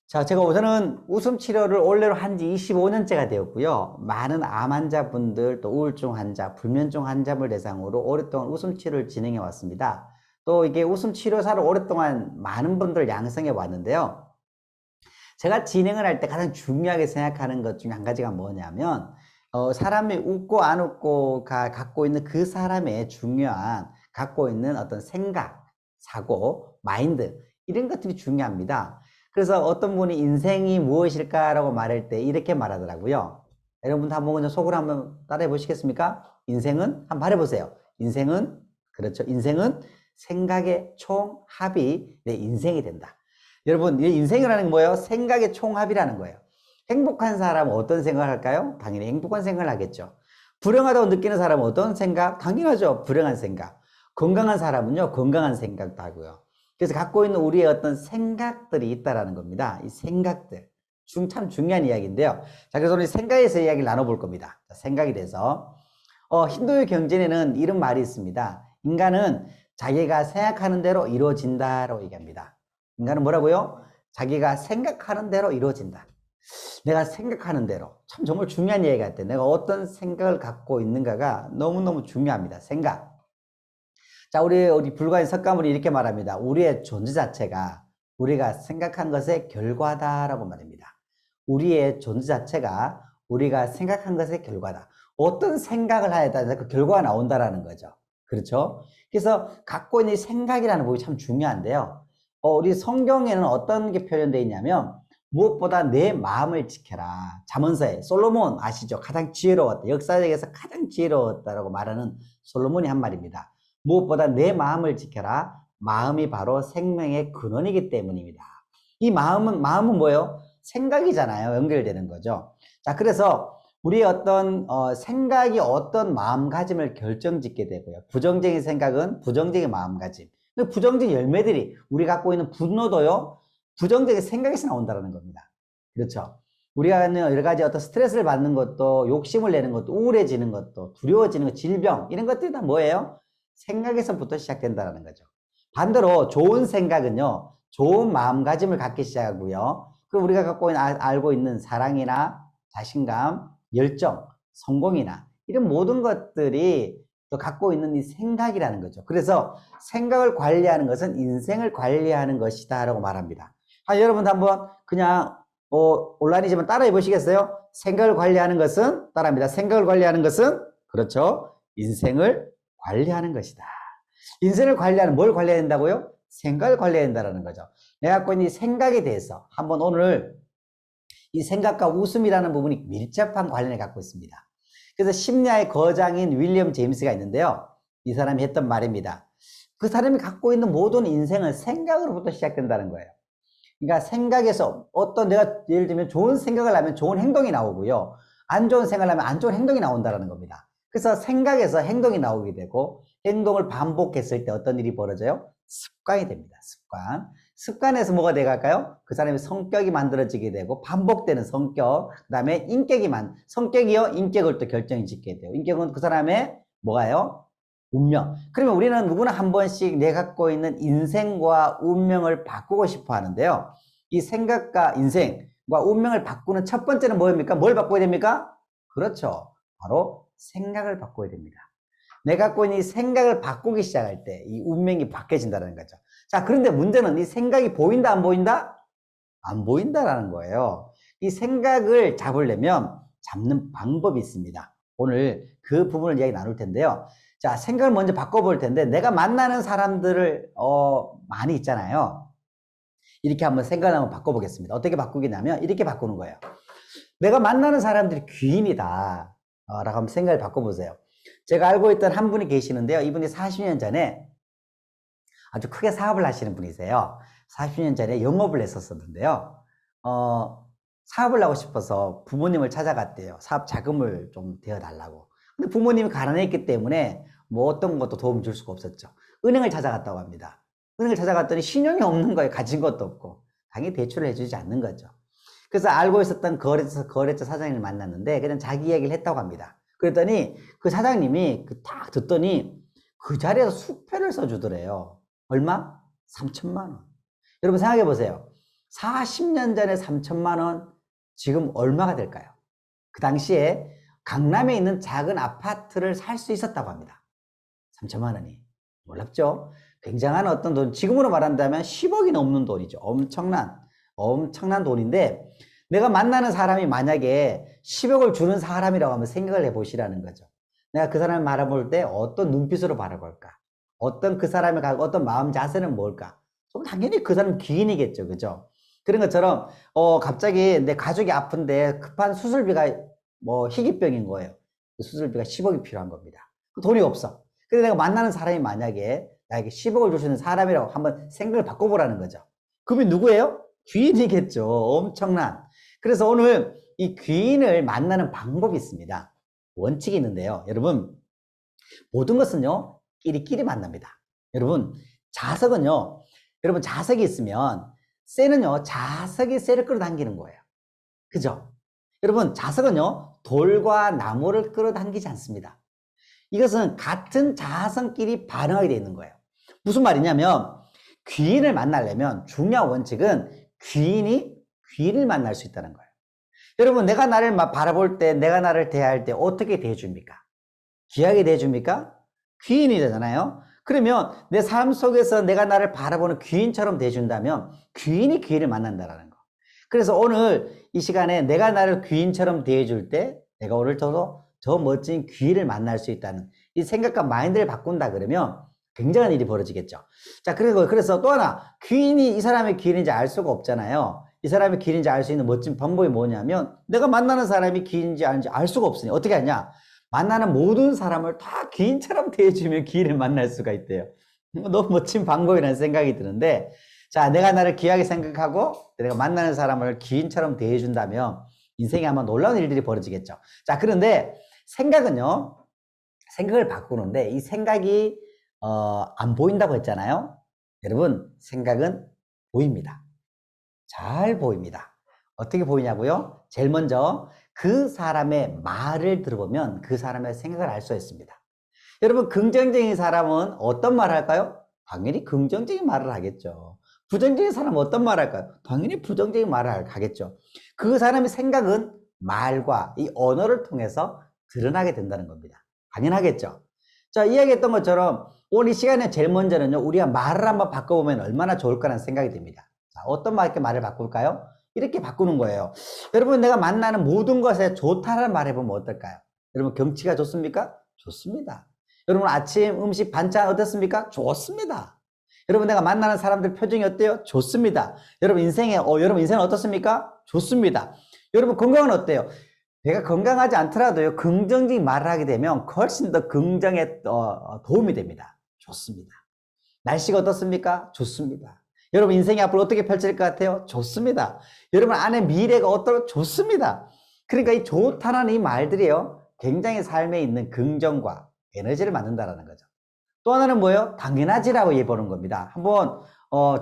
Speaker 3: 자, 제가 우선은 웃음 치료를 올해로 한 지 25년째가 되었고요. 많은 암 환자분들, 또 우울증 환자, 불면증 환자를 대상으로 오랫동안 웃음 치료를 진행해 왔습니다. 또 이게 웃음 치료사를 오랫동안 많은 분들 양성해 왔는데요. 제가 진행을 할 때 가장 중요하게 생각하는 것 중에 한 가지가 뭐냐면 사람이 웃고 안 웃고가 갖고 있는 그 사람의 중요한 갖고 있는 어떤 생각, 사고, 마인드 이런 것들이 중요합니다. 그래서 어떤 분이 인생이 무엇일까라고 말할 때 이렇게 말하더라고요. 여러분도 한번 속으로 한번 따라해 보시겠습니까? 인생은 한번 말해보세요. 인생은 그렇죠. 인생은 생각의 총합이 내 인생이 된다. 여러분, 이 인생이라는 게 뭐예요? 생각의 총합이라는 거예요. 행복한 사람은 어떤 생각을 할까요? 당연히 행복한 생각을 하겠죠. 불행하다고 느끼는 사람은 어떤 생각? 당연하죠. 불행한 생각. 건강한 사람은요, 건강한 생각도 하고요. 그래서 갖고 있는 우리의 어떤 생각들이 있다라는 겁니다. 이 생각들. 참 중요한 이야기인데요. 자, 그래서 오늘 생각에서 이야기를 나눠볼 겁니다. 자, 생각에 대해서. 힌두의 경전에는 이런 말이 있습니다. 인간은 자기가 생각하는 대로 이루어진다라고 얘기합니다. 인간은 뭐라고요? 자기가 생각하는 대로 이루어진다. 내가 생각하는 대로. 참 정말 중요한 얘기 같아요. 내가 어떤 생각을 갖고 있는가가 너무너무 중요합니다. 생각. 자, 우리 불가인 석가모니 이렇게 말합니다. 우리의 존재 자체가 우리가 생각한 것의 결과다라고 말합니다. 우리의 존재 자체가 우리가 생각한 것의 결과다. 어떤 생각을 하에 따라서 그 결과가 나온다라는 거죠. 그렇죠? 그래서 갖고 있는 생각이라는 부분이 참 중요한데요. 우리 성경에는 어떤 게 표현되어 있냐면 무엇보다 내 마음을 지켜라. 잠언서에 솔로몬 아시죠? 가장 지혜로웠다. 역사적에서 가장 지혜로웠다라고 말하는 솔로몬이 한 말입니다. 무엇보다 내 마음을 지켜라. 마음이 바로 생명의 근원이기 때문입니다. 이 마음은 뭐예요? 생각이잖아요. 연결되는 거죠. 자, 그래서 우리의 어떤 생각이 어떤 마음가짐을 결정짓게 되고요. 부정적인 생각은 부정적인 마음가짐. 부정적인 열매들이 우리 갖고 있는 분노도요. 부정적인 생각에서 나온다는 겁니다. 그렇죠? 우리가 여러 가지 어떤 스트레스를 받는 것도, 욕심을 내는 것도, 우울해지는 것도, 두려워지는 것, 질병, 이런 것들이 다 뭐예요? 생각에서부터 시작된다는 거죠. 반대로 좋은 생각은요, 좋은 마음가짐을 갖기 시작하고요. 그럼 우리가 갖고 있는, 알고 있는 사랑이나 자신감, 열정, 성공이나 이런 모든 것들이 또 갖고 있는 이 생각이라는 거죠. 그래서 생각을 관리하는 것은 인생을 관리하는 것이다 라고 말합니다. 여러분도 한번 그냥 온라인이지만 따라해 보시겠어요? 생각을 관리하는 것은, 따라합니다. 생각을 관리하는 것은, 그렇죠, 인생을 관리하는 것이다. 인생을 관리하는, 뭘 관리해야 된다고요? 생각을 관리해야 된다는 거죠. 내가 갖고 있는 이 생각에 대해서 한번 오늘 이 생각과 웃음이라는 부분이 밀접한 관련을 갖고 있습니다. 그래서 심리학의 거장인 윌리엄 제임스가 있는데요. 이 사람이 했던 말입니다. 그 사람이 갖고 있는 모든 인생은 생각으로부터 시작된다는 거예요. 그러니까 생각에서 내가 예를 들면 좋은 생각을 하면 좋은 행동이 나오고요. 안 좋은 생각을 하면 안 좋은 행동이 나온다는 겁니다. 그래서 생각에서 행동이 나오게 되고 행동을 반복했을 때 어떤 일이 벌어져요? 습관이 됩니다. 습관에서 뭐가 돼갈까요? 그 사람의 성격이 만들어지게 되고 반복되는 성격, 그 다음에 성격이요, 인격을 또 결정이 짓게 돼요. 인격은 그 사람의 뭐가요? 운명. 그러면 우리는 누구나 한 번씩 내가 갖고 있는 인생과 운명을 바꾸고 싶어 하는데요. 이 생각과 인생과 운명을 바꾸는 첫 번째는 뭐입니까? 뭘 바꿔야 됩니까? 그렇죠. 바로 생각을 바꿔야 됩니다. 내가 갖고 있는 이 생각을 바꾸기 시작할 때 이 운명이 바뀌어진다는 거죠. 자, 그런데 문제는 이 생각이 보인다, 안 보인다? 안 보인다라는 거예요. 이 생각을 잡으려면 잡는 방법이 있습니다. 오늘 그 부분을 이야기 나눌 텐데요. 자, 생각을 먼저 바꿔볼 텐데 내가 만나는 사람들을 많이 있잖아요. 이렇게 한번 생각을 한번 바꿔보겠습니다. 어떻게 바꾸겠냐면 이렇게 바꾸는 거예요. 내가 만나는 사람들이 귀인이다 라고 한번 생각을 바꿔보세요. 제가 알고 있던 한 분이 계시는데요. 이분이 40년 전에 아주 크게 사업을 하시는 분이세요. 40년 전에 영업을 했었는데요. 사업을 하고 싶어서 부모님을 찾아갔대요. 사업 자금을 좀 대어달라고. 근데 부모님이 가난했기 때문에 뭐 어떤 것도 도움 줄 수가 없었죠. 은행을 찾아갔다고 합니다. 은행을 찾아갔더니 신용이 없는 거예요. 가진 것도 없고. 당연히 대출을 해주지 않는 거죠. 그래서 알고 있었던 거래처 사장님을 만났는데 그냥 자기 이야기를 했다고 합니다. 그랬더니 그 사장님이 딱 듣더니 그 자리에서 수표를 써주더래요. 얼마? 3천만 원. 여러분 생각해 보세요. 40년 전에 3천만 원, 지금 얼마가 될까요? 그 당시에 강남에 있는 작은 아파트를 살 수 있었다고 합니다. 3천만 원이. 놀랍죠? 굉장한 어떤 돈, 지금으로 말한다면 10억이 넘는 돈이죠. 엄청난 돈인데 내가 만나는 사람이 만약에 10억을 주는 사람이라고 하면 생각을 해보시라는 거죠. 내가 그 사람을 바라볼 때 어떤 눈빛으로 바라볼까? 어떤 그 사람의 어떤 마음 자세는 뭘까? 당연히 그 사람은 귀인이겠죠. 그죠? 그런 것처럼 갑자기 내 가족이 아픈데 급한 수술비가 뭐 희귀병인 거예요. 그 수술비가 10억이 필요한 겁니다. 그 돈이 없어. 근데 내가 만나는 사람이 만약에 나에게 10억을 줄 수 있는 사람이라고 한번 생각을 바꿔보라는 거죠. 그분이 누구예요? 귀인이겠죠. 엄청난. 그래서 오늘 이 귀인을 만나는 방법이 있습니다. 원칙이 있는데요. 여러분, 모든 것은요, 끼리끼리 만납니다. 여러분, 자석이 있으면 쇠는요, 자석이 쇠를 끌어당기는 거예요. 그죠? 여러분, 자석은요, 돌과 나무를 끌어당기지 않습니다. 이것은 같은 자성끼리 반응하게 되어 있는 거예요. 무슨 말이냐면 귀인을 만나려면 중요한 원칙은 귀인이 귀인을 만날 수 있다는 거예요. 여러분, 내가 나를 바라볼 때, 내가 나를 대할 때 어떻게 대해줍니까? 귀하게 대해줍니까? 귀인이 되잖아요. 그러면 내 삶 속에서 내가 나를 바라보는 귀인처럼 대해준다면 귀인이 귀인을 만난다는 거. 그래서 오늘 이 시간에 내가 나를 귀인처럼 대해줄 때 내가 오늘 더 멋진 귀인을 만날 수 있다는 이 생각과 마인드를 바꾼다 그러면 굉장한 일이 벌어지겠죠. 자, 그래서 또 하나, 귀인이 이 사람의 귀인인지 알 수가 없잖아요. 이 사람의 귀인인지 알 수 있는 멋진 방법이 뭐냐면 내가 만나는 사람이 귀인인지 아닌지 알 수가 없으니 어떻게 하냐? 만나는 모든 사람을 다 귀인처럼 대해주면 귀인을 만날 수가 있대요. 너무 멋진 방법이라는 생각이 드는데, 자, 내가 나를 귀하게 생각하고 내가 만나는 사람을 귀인처럼 대해준다면 인생에 아마 놀라운 일들이 벌어지겠죠. 자, 그런데 생각을 바꾸는데 이 생각이 안 보인다고 했잖아요. 여러분, 생각은 보입니다. 잘 보입니다. 어떻게 보이냐고요? 제일 먼저 그 사람의 말을 들어보면 그 사람의 생각을 알 수 있습니다. 여러분, 긍정적인 사람은 어떤 말을 할까요? 당연히 긍정적인 말을 하겠죠. 부정적인 사람은 어떤 말을 할까요? 당연히 부정적인 말을 하겠죠. 그 사람의 생각은 말과 이 언어를 통해서 드러나게 된다는 겁니다. 당연하겠죠. 자, 이야기했던 것처럼 오늘 이 시간에 제일 먼저는요, 우리가 말을 한번 바꿔보면 얼마나 좋을까라는 생각이 듭니다. 자, 어떤 말을 바꿀까요? 이렇게 바꾸는 거예요. 여러분, 내가 만나는 모든 것에 좋다라는 말 해보면 어떨까요? 여러분, 경치가 좋습니까? 좋습니다. 여러분, 아침 음식 반찬 어떻습니까? 좋습니다. 여러분, 내가 만나는 사람들 표정이 어때요? 좋습니다. 여러분, 여러분 인생은 어떻습니까? 좋습니다. 여러분, 건강은 어때요? 내가 건강하지 않더라도요, 긍정적인 말을 하게 되면 훨씬 더 긍정에 도움이 됩니다. 좋습니다. 날씨가 어떻습니까? 좋습니다. 여러분, 인생이 앞으로 어떻게 펼쳐질 것 같아요? 좋습니다. 여러분 안에 미래가 어떨까? 좋습니다. 그러니까 이 좋다는 이 말들이요, 굉장히 삶에 있는 긍정과 에너지를 만든다라는 거죠. 또 하나는 뭐예요? 당연하지라고 얘기해보는 겁니다. 한번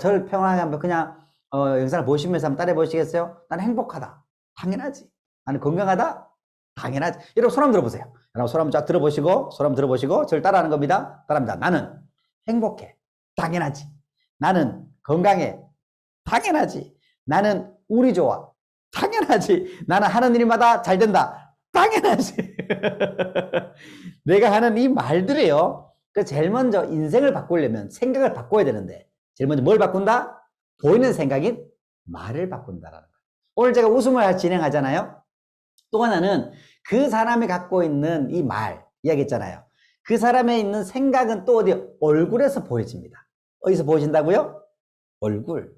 Speaker 3: 저를 평안하게 한번 그냥 영상을 보시면서 한번 따라해 보시겠어요? 나는 행복하다. 당연하지. 나는 건강하다. 당연하지. 여러분, 손 한번 들어보세요. 여러분, 손 한번 쫙 들어보시고, 손 한번 들어보시고, 저를 따라하는 겁니다. 따라합니다. 나는 행복해. 당연하지. 나는 건강해. 당연하지. 나는 운이 좋아. 당연하지. 나는 하는 일마다 잘 된다. 당연하지. 내가 하는 이 말들이요, 그 제일 먼저 인생을 바꾸려면 생각을 바꿔야 되는데, 제일 먼저 뭘 바꾼다? 보이는 생각인 말을 바꾼다라는 거예요. 오늘 제가 웃음을 진행하잖아요. 또 하나는 그 사람이 갖고 있는 이 말, 이야기했잖아요. 그 사람의 있는 생각은 또 어디? 얼굴에서 보여집니다. 어디서 보여진다고요? 얼굴.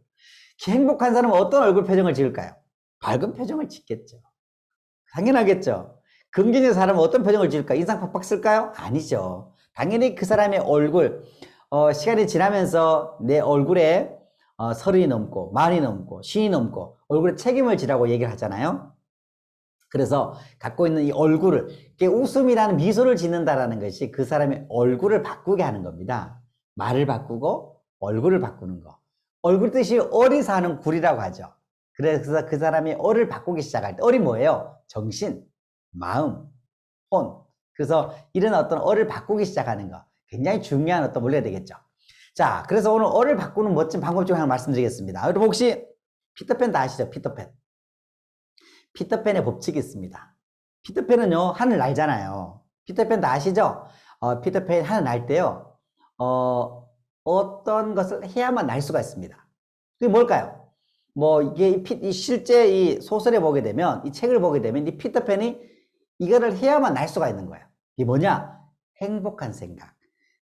Speaker 3: 행복한 사람은 어떤 얼굴 표정을 지을까요? 밝은 표정을 짓겠죠. 당연하겠죠. 긍정적인 사람은 어떤 표정을 지을까요? 인상 팍팍 쓸까요? 아니죠. 당연히 그 사람의 얼굴, 시간이 지나면서 내 얼굴에 30이 넘고 40이 넘고 50이 넘고 얼굴에 책임을 지라고 얘기를 하잖아요. 그래서 갖고 있는 이 얼굴을, 웃음이라는 미소를 짓는다라는 것이 그 사람의 얼굴을 바꾸게 하는 겁니다. 말을 바꾸고 얼굴을 바꾸는 거. 얼굴 뜻이 얼이 사는 굴이라고 하죠. 그래서 그 사람이 얼을 바꾸기 시작할 때, 얼이 뭐예요? 정신, 마음, 혼. 그래서 이런 어떤 얼을 바꾸기 시작하는 거, 굉장히 중요한 어떤 원리가 되겠죠. 자, 그래서 오늘 얼을 바꾸는 멋진 방법 중 하나 말씀드리겠습니다. 여러분, 혹시 피터팬 다 아시죠? 피터팬. 피터팬의 법칙이 있습니다. 피터팬은요, 하늘 날잖아요. 피터팬 다 아시죠? 피터팬 하늘 날 때요, 어떤 것을 해야만 날 수가 있습니다. 그게 뭘까요? 뭐, 이게 실제 이 소설에 보게 되면, 이 책을 보게 되면, 이 피터팬이 이거를 해야만 날 수가 있는 거예요. 이게 뭐냐? 행복한 생각.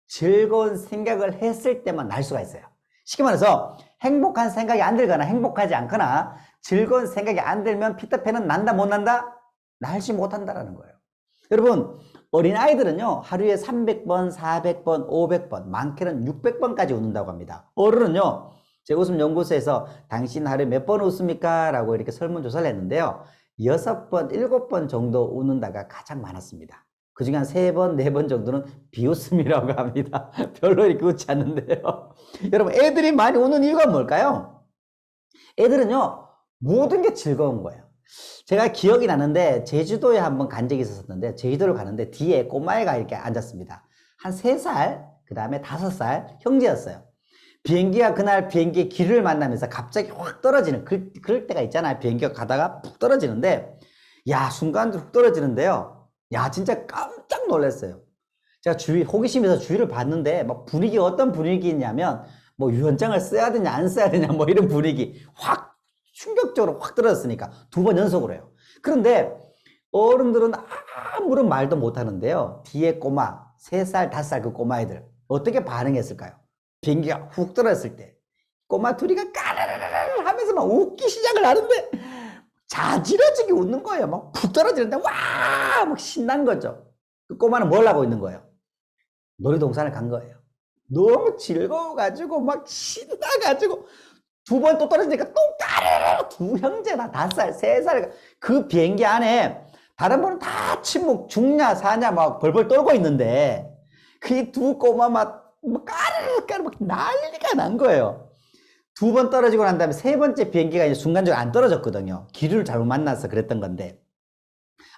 Speaker 3: 즐거운 생각을 했을 때만 날 수가 있어요. 쉽게 말해서, 행복한 생각이 안 들거나 행복하지 않거나 즐거운 생각이 안 들면 피터팬은 난다, 못 난다? 날지 못한다라는 거예요. 여러분, 어린아이들은요, 하루에 300번, 400번, 500번, 많게는 600번까지 웃는다고 합니다. 어른은요, 제 웃음연구소에서 당신 하루에 몇 번 웃습니까? 라고 이렇게 설문조사를 했는데요, 6번, 7번 정도 웃는다가 가장 많았습니다. 그 중에 한 3번, 4번 정도는 비웃음이라고 합니다. 별로 이렇게 웃지 않는데요. 여러분, 애들이 많이 우는 이유가 뭘까요? 애들은요, 모든 게 즐거운 거예요. 제가 기억이 나는데 제주도에 한번 간 적이 있었는데, 제주도를 가는데 뒤에 꼬마애가 이렇게 앉았습니다. 한 3살, 그 다음에 5살 형제였어요. 비행기가 그날 비행기 길을 만나면서 갑자기 확 떨어지는, 그럴 때가 있잖아요. 비행기가 가다가 푹 떨어지는데, 야, 순간적으로 훅 떨어지는데요. 야, 진짜 깜짝 놀랐어요. 제가 호기심에서 주위를 봤는데, 막 분위기가 어떤 분위기냐면, 뭐 유언장을 써야 되냐, 안 써야 되냐, 뭐 이런 분위기. 확, 충격적으로 확 떨어졌으니까 2번 연속으로요. 그런데 어른들은 아무런 말도 못 하는데요. 뒤에 꼬마, 3살, 5살 그 꼬마애들, 어떻게 반응했을까요? 비행기가 훅 떨어졌을 때 꼬마 둘이가 까르르르 하면서 막 웃기 시작을 하는데 자지러지게 웃는 거예요. 막 푹 떨어지는데 와! 막 신난 거죠. 그 꼬마는 뭘 하고 있는 거예요? 놀이동산을 간 거예요. 너무 즐거워가지고 막 신나가지고 2번 또 떨어지니까 또 까르르, 2 형제나 5살, 3살 그 비행기 안에 다른 분은 다 침묵, 죽냐 사냐 막 벌벌 떨고 있는데 그 2 꼬마 막 까르르 막 난리가 난 거예요. 두 번 떨어지고 난 다음에 세 번째 비행기가 이제 순간적으로 안 떨어졌거든요. 기류를 잘못 만나서 그랬던 건데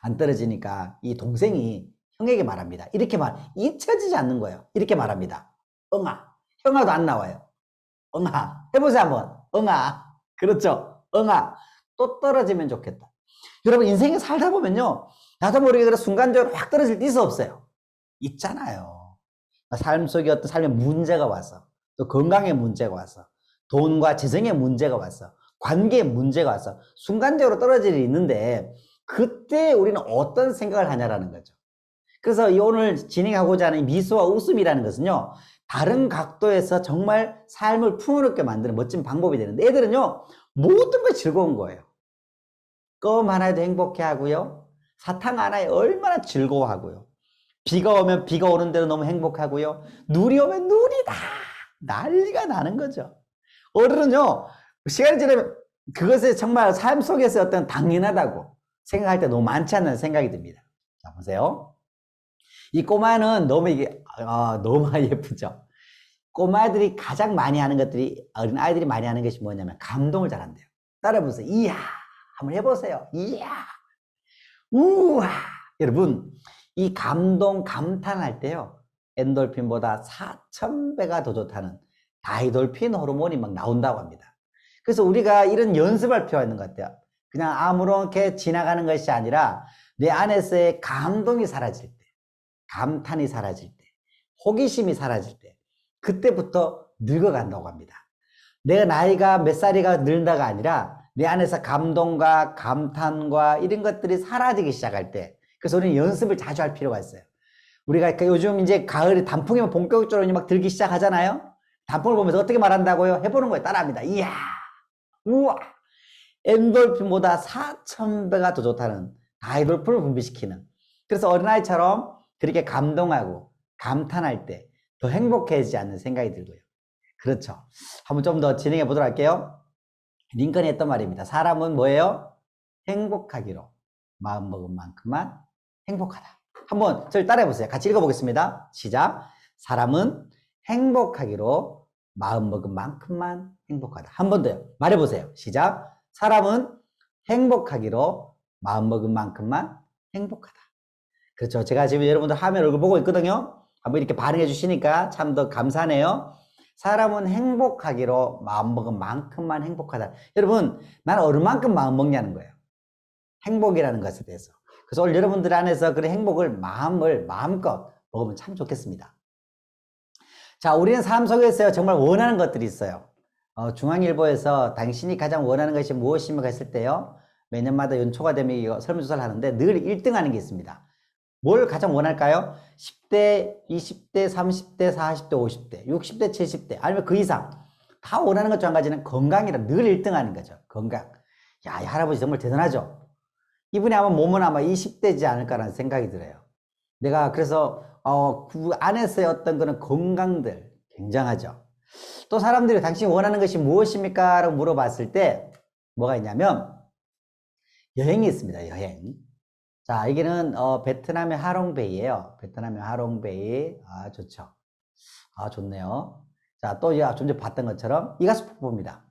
Speaker 3: 안 떨어지니까 이 동생이 형에게 말합니다. 이렇게 잊혀지지 않는 거예요. 이렇게 말합니다. 응아. 형아도 안 나와요. 응아. 해보세요 한번. 응아. 그렇죠. 응아. 또 떨어지면 좋겠다. 여러분 인생에 살다 보면요. 나도 모르게 그래 순간적으로 확 떨어질 때 있어 없어요? 있잖아요. 삶 속에 어떤 삶의 문제가 와서 또 건강의 문제가 와서 돈과 재정의 문제가 와서 관계의 문제가 와서 순간적으로 떨어질 일이 있는데 그때 우리는 어떤 생각을 하냐라는 거죠. 그래서 이 오늘 진행하고자 하는 미소와 웃음이라는 것은요. 다른 각도에서 정말 삶을 풍요롭게 만드는 멋진 방법이 되는데 애들은요. 모든 걸 즐거운 거예요. 껌 하나에도 행복해 하고요. 사탕 하나에 얼마나 즐거워하고요. 비가 오면 비가 오는 대로 너무 행복하고요. 눈이 오면 눈이 다 난리가 나는 거죠. 어른은요. 시간이 지나면 그것에 정말 삶 속에서 어떤 당연하다고 생각할 때 너무 많지 않는 생각이 듭니다. 자, 보세요. 이 꼬마는 너무 이게, 너무 예쁘죠? 꼬마들이 가장 많이 하는 것들이, 어린아이들이 많이 하는 것이 뭐냐면, 감동을 잘한대요. 따라해보세요. 이야! 한번 해보세요. 이야! 우와! 여러분, 이 감동, 감탄할 때요, 엔돌핀보다 4,000배가 더 좋다는 다이돌핀 호르몬이 막 나온다고 합니다. 그래서 우리가 이런 연습할 필요가 있는 것 같아요. 그냥 아무렇게 지나가는 것이 아니라 내 안에서의 감동이 사라질 때, 감탄이 사라질 때, 호기심이 사라질 때, 그때부터 늙어간다고 합니다. 내가 나이가 몇 살이가 늘다가 아니라 내 안에서 감동과 감탄과 이런 것들이 사라지기 시작할 때, 그래서 우리는 연습을 자주 할 필요가 있어요. 우리가 요즘 이제 가을에 단풍이면 본격적으로 막 들기 시작하잖아요. 단풍을 보면서 어떻게 말한다고요? 해보는 거예요. 따라합니다. 이야, 우와, 엔돌핀보다 4,000배가 더 좋다는 다이돌핀을 분비시키는. 그래서 어린아이처럼 그렇게 감동하고 감탄할 때 더 행복해지지 않는 생각이 들고요. 그렇죠. 한번 좀 더 진행해 보도록 할게요. 링컨이 했던 말입니다. 사람은 뭐예요? 행복하기로 마음먹은 만큼만 행복하다. 한번 저를 따라해 보세요. 같이 읽어보겠습니다. 시작. 사람은 행복하기로 마음먹은 만큼만 행복하다. 한 번 더요. 말해보세요. 시작. 사람은 행복하기로 마음먹은 만큼만 행복하다. 그렇죠. 제가 지금 여러분들 화면 얼굴 보고 있거든요. 한번 이렇게 반응해 주시니까 참 더 감사하네요. 사람은 행복하기로 마음먹은 만큼만 행복하다. 여러분, 나는 얼만큼 마음먹냐는 거예요. 행복이라는 것에 대해서. 그래서 오늘 여러분들 안에서 그런 행복을 마음껏 먹으면 참 좋겠습니다. 자, 우리는 삶 속에서 정말 원하는 것들이 있어요. 중앙일보에서 당신이 가장 원하는 것이 무엇입니까 했을 때요. 매년마다 연초가 되면 이거 설문조사를 하는데 늘 1등 하는 게 있습니다. 뭘 가장 원할까요? 10대, 20대, 30대, 40대, 50대, 60대, 70대 아니면 그 이상 다 원하는 것 중 한 가지는 건강이라 늘 1등 하는 거죠. 건강. 야, 이 할아버지 정말 대단하죠? 이분이 아마 몸은 아마 20대지 않을까라는 생각이 들어요. 내가 그래서 그 안에서의 어떤 그런 건강들 굉장하죠. 또 사람들이 당신이 원하는 것이 무엇입니까? 라고 물어봤을 때 뭐가 있냐면 여행이 있습니다. 여행. 자, 여기는 베트남의 하롱베이예요. 베트남의 하롱베이. 아, 좋죠. 아, 좋네요. 자, 또 좀 전에 봤던 것처럼 이가수 폭포입니다.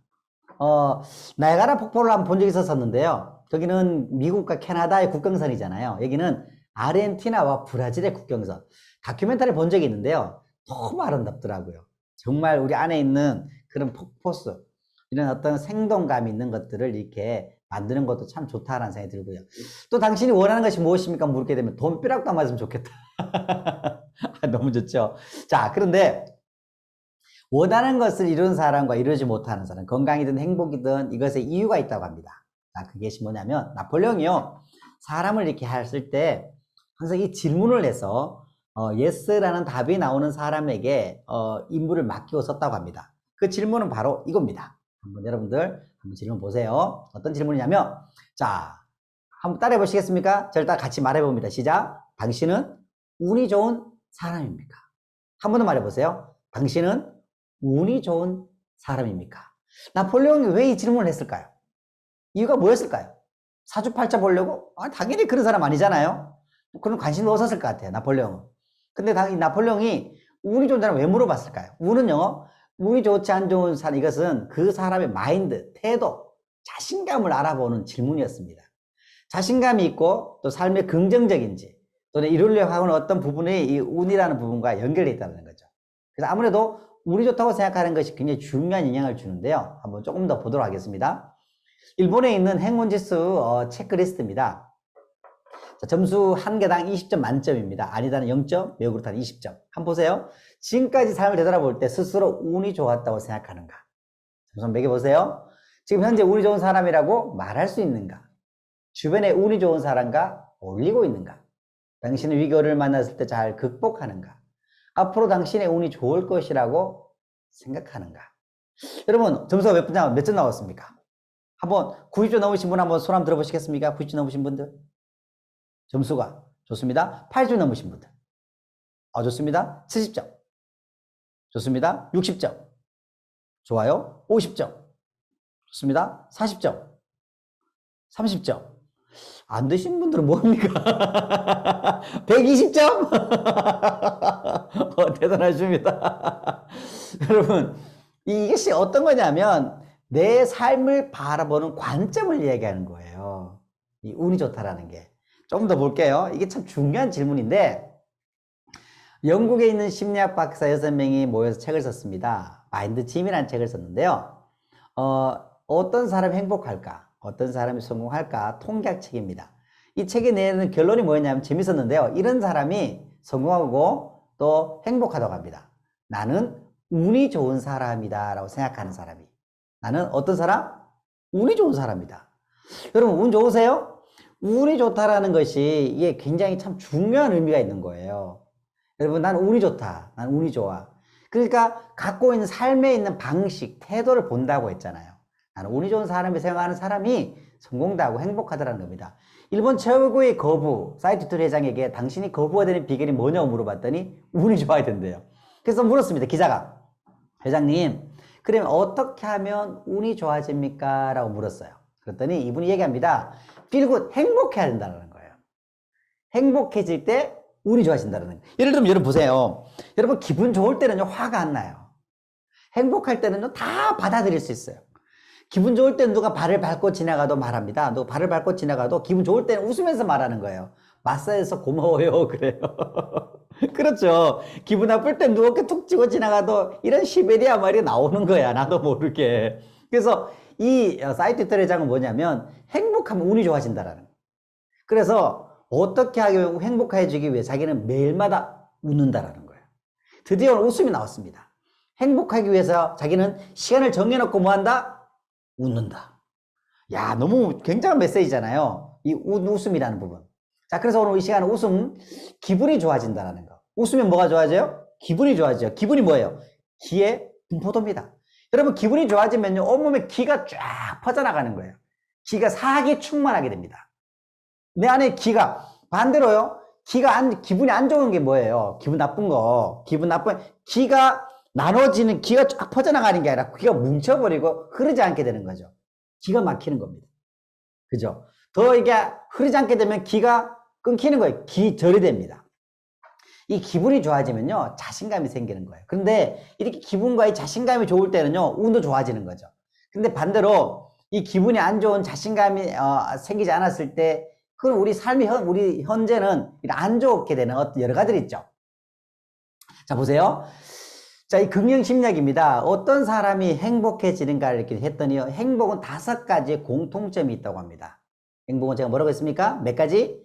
Speaker 3: 나이아가라 폭포를 한번 본 적이 있었는데요. 저기는 미국과 캐나다의 국경선이잖아요. 여기는 아르헨티나와 브라질의 국경선. 다큐멘터리 본 적이 있는데요. 너무 아름답더라고요. 정말 우리 안에 있는 그런 폭포수, 이런 어떤 생동감이 있는 것들을 이렇게 만드는 것도 참 좋다라는 생각이 들고요. 또 당신이 원하는 것이 무엇입니까? 물게 되면 돈벼락도 안 맞으면 좋겠다. 너무 좋죠. 자, 그런데 원하는 것을 이루는 사람과 이루지 못하는 사람, 건강이든 행복이든 이것에 이유가 있다고 합니다. 자, 그것이 뭐냐면 나폴레옹이요. 사람을 이렇게 했을 때 항상 이 질문을 해서 yes라는 답이 나오는 사람에게 임무를 맡기고 썼다고 합니다. 그 질문은 바로 이겁니다. 한번 여러분들 한번 질문 보세요. 어떤 질문이냐면, 자, 한번 따라해 보시겠습니까? 자, 일단 같이 말해 봅니다. 시작. 당신은 운이 좋은 사람입니까? 한 번 더 말해 보세요. 당신은 운이 좋은 사람입니까? 나폴레옹이 왜 이 질문을 했을까요? 이유가 뭐였을까요? 사주팔자 보려고? 당연히 그런 사람 아니잖아요. 그런 관심도 없었을 것 같아요. 나폴레옹은. 근데 나폴레옹이 운이 좋은 사람 왜 물어봤을까요? 운은요, 운이 좋지 안 좋은 사람, 이것은 그 사람의 마인드, 태도, 자신감을 알아보는 질문이었습니다. 자신감이 있고 또 삶에 긍정적인지 또는 이루려고 하는 어떤 부분이 이 운이라는 부분과 연결되어 있다는 거죠. 그래서 아무래도 운이 좋다고 생각하는 것이 굉장히 중요한 영향을 주는데요. 한번 조금 더 보도록 하겠습니다. 일본에 있는 행운지수 체크리스트입니다. 자, 점수 한 개당 20점 만점입니다. 아니다는 0점, 매우 그렇다는 20점. 한번 보세요. 지금까지 삶을 되돌아볼 때 스스로 운이 좋았다고 생각하는가? 점수 한번 매겨보세요. 지금 현재 운이 좋은 사람이라고 말할 수 있는가? 주변에 운이 좋은 사람과 어울리고 있는가? 당신은 위기를 만났을 때 잘 극복하는가? 앞으로 당신의 운이 좋을 것이라고 생각하는가? 여러분, 점수가 몇 점 나왔습니까? 한번 90점 넘으신 분 한번 손 한번 들어보시겠습니까? 90점 넘으신 분들. 점수가 좋습니다. 80점 넘으신 분들. 좋습니다. 70점. 좋습니다. 60점. 좋아요. 50점. 좋습니다. 40점. 30점. 안 되신 분들은 뭡니까? 120점? 대단하십니다. 여러분, 이것이 어떤 거냐면 내 삶을 바라보는 관점을 이야기하는 거예요. 이 운이 좋다라는 게. 조금 더 볼게요. 이게 참 중요한 질문인데 영국에 있는 심리학 박사 6명이 모여서 책을 썼습니다. 마인드 짐이라는 책을 썼는데요. 어떤 사람이 행복할까? 어떤 사람이 성공할까? 통계학 책입니다. 이 책에 내는 결론이 뭐였냐면 재밌었는데요. 이런 사람이 성공하고 또 행복하다고 합니다. 나는 운이 좋은 사람이다 라고 생각하는 사람이. 나는 어떤 사람? 운이 좋은 사람이다. 여러분, 운 좋으세요? 운이 좋다라는 것이 이게 굉장히 참 중요한 의미가 있는 거예요. 여러분, 나는 운이 좋다. 난 운이 좋아. 그러니까 갖고 있는 삶에 있는 방식, 태도를 본다고 했잖아요. 나는 운이 좋은 사람이 생각하는 사람이 성공도 하고 행복하다는 겁니다. 일본 최고의 거부, 사이토 회장에게 당신이 거부가 되는 비결이 뭐냐고 물어봤더니 운이 좋아야 된대요. 그래서 물었습니다. 기자가. 회장님, 그러면 어떻게 하면 운이 좋아집니까? 라고 물었어요. 그랬더니 이분이 얘기합니다. 필굿, 행복해야 된다는 거예요. 행복해질 때 운이 좋아진다는 거예요. 예를 들면 여러분 보세요. 여러분 기분 좋을 때는요 화가 안 나요. 행복할 때는요 다 받아들일 수 있어요. 기분 좋을 때는 누가 발을 밟고 지나가도 말합니다. 누가 발을 밟고 지나가도 기분 좋을 때는 웃으면서 말하는 거예요. 마사지해서 고마워요 그래요. 그렇죠. 기분 나쁠 때 누렇게 툭 치고 지나가도 이런 시베리아 말이 나오는 거야. 나도 모르게. 그래서 이 사이트 회장은 뭐냐면 행복하면 운이 좋아진다라는 거예요. 그래서 어떻게 하면 행복해지기 위해 자기는 매일마다 웃는다라는 거예요. 드디어 웃음이 나왔습니다. 행복하기 위해서 자기는 시간을 정해놓고 뭐 한다? 웃는다. 야, 너무 굉장한 메시지잖아요. 이 웃음이라는 부분. 자, 그래서 오늘 이 시간은 웃음, 기분이 좋아진다라는 거. 웃으면 뭐가 좋아져요? 기분이 좋아져요. 기분이 뭐예요? 기의 분포도입니다. 여러분, 기분이 좋아지면요, 온몸에 기가 쫙 퍼져나가는 거예요. 기가 사기 충만하게 됩니다. 내 안에 기가, 반대로요, 기분이 안 좋은 게 뭐예요? 기분 나쁜 거. 기가 나눠지는, 기가 쫙 퍼져나가는 게 아니라 기가 뭉쳐버리고 흐르지 않게 되는 거죠. 기가 막히는 겁니다. 그죠? 더 이게 흐르지 않게 되면 기가 끊기는 거예요. 기절이 됩니다. 이 기분이 좋아지면요, 자신감이 생기는 거예요. 그런데 이렇게 기분과 이 자신감이 좋을 때는요, 운도 좋아지는 거죠. 근데 반대로 이 기분이 안 좋은 자신감이 생기지 않았을 때, 그럼 우리 삶이, 우리 현재는 안 좋게 되는 어떤 여러 가지들이 있죠. 자, 보세요. 자, 이 긍정심리학입니다. 어떤 사람이 행복해지는가를 이렇게 했더니 행복은 5가지의 공통점이 있다고 합니다. 행복은 제가 뭐라고 했습니까? 몇 가지?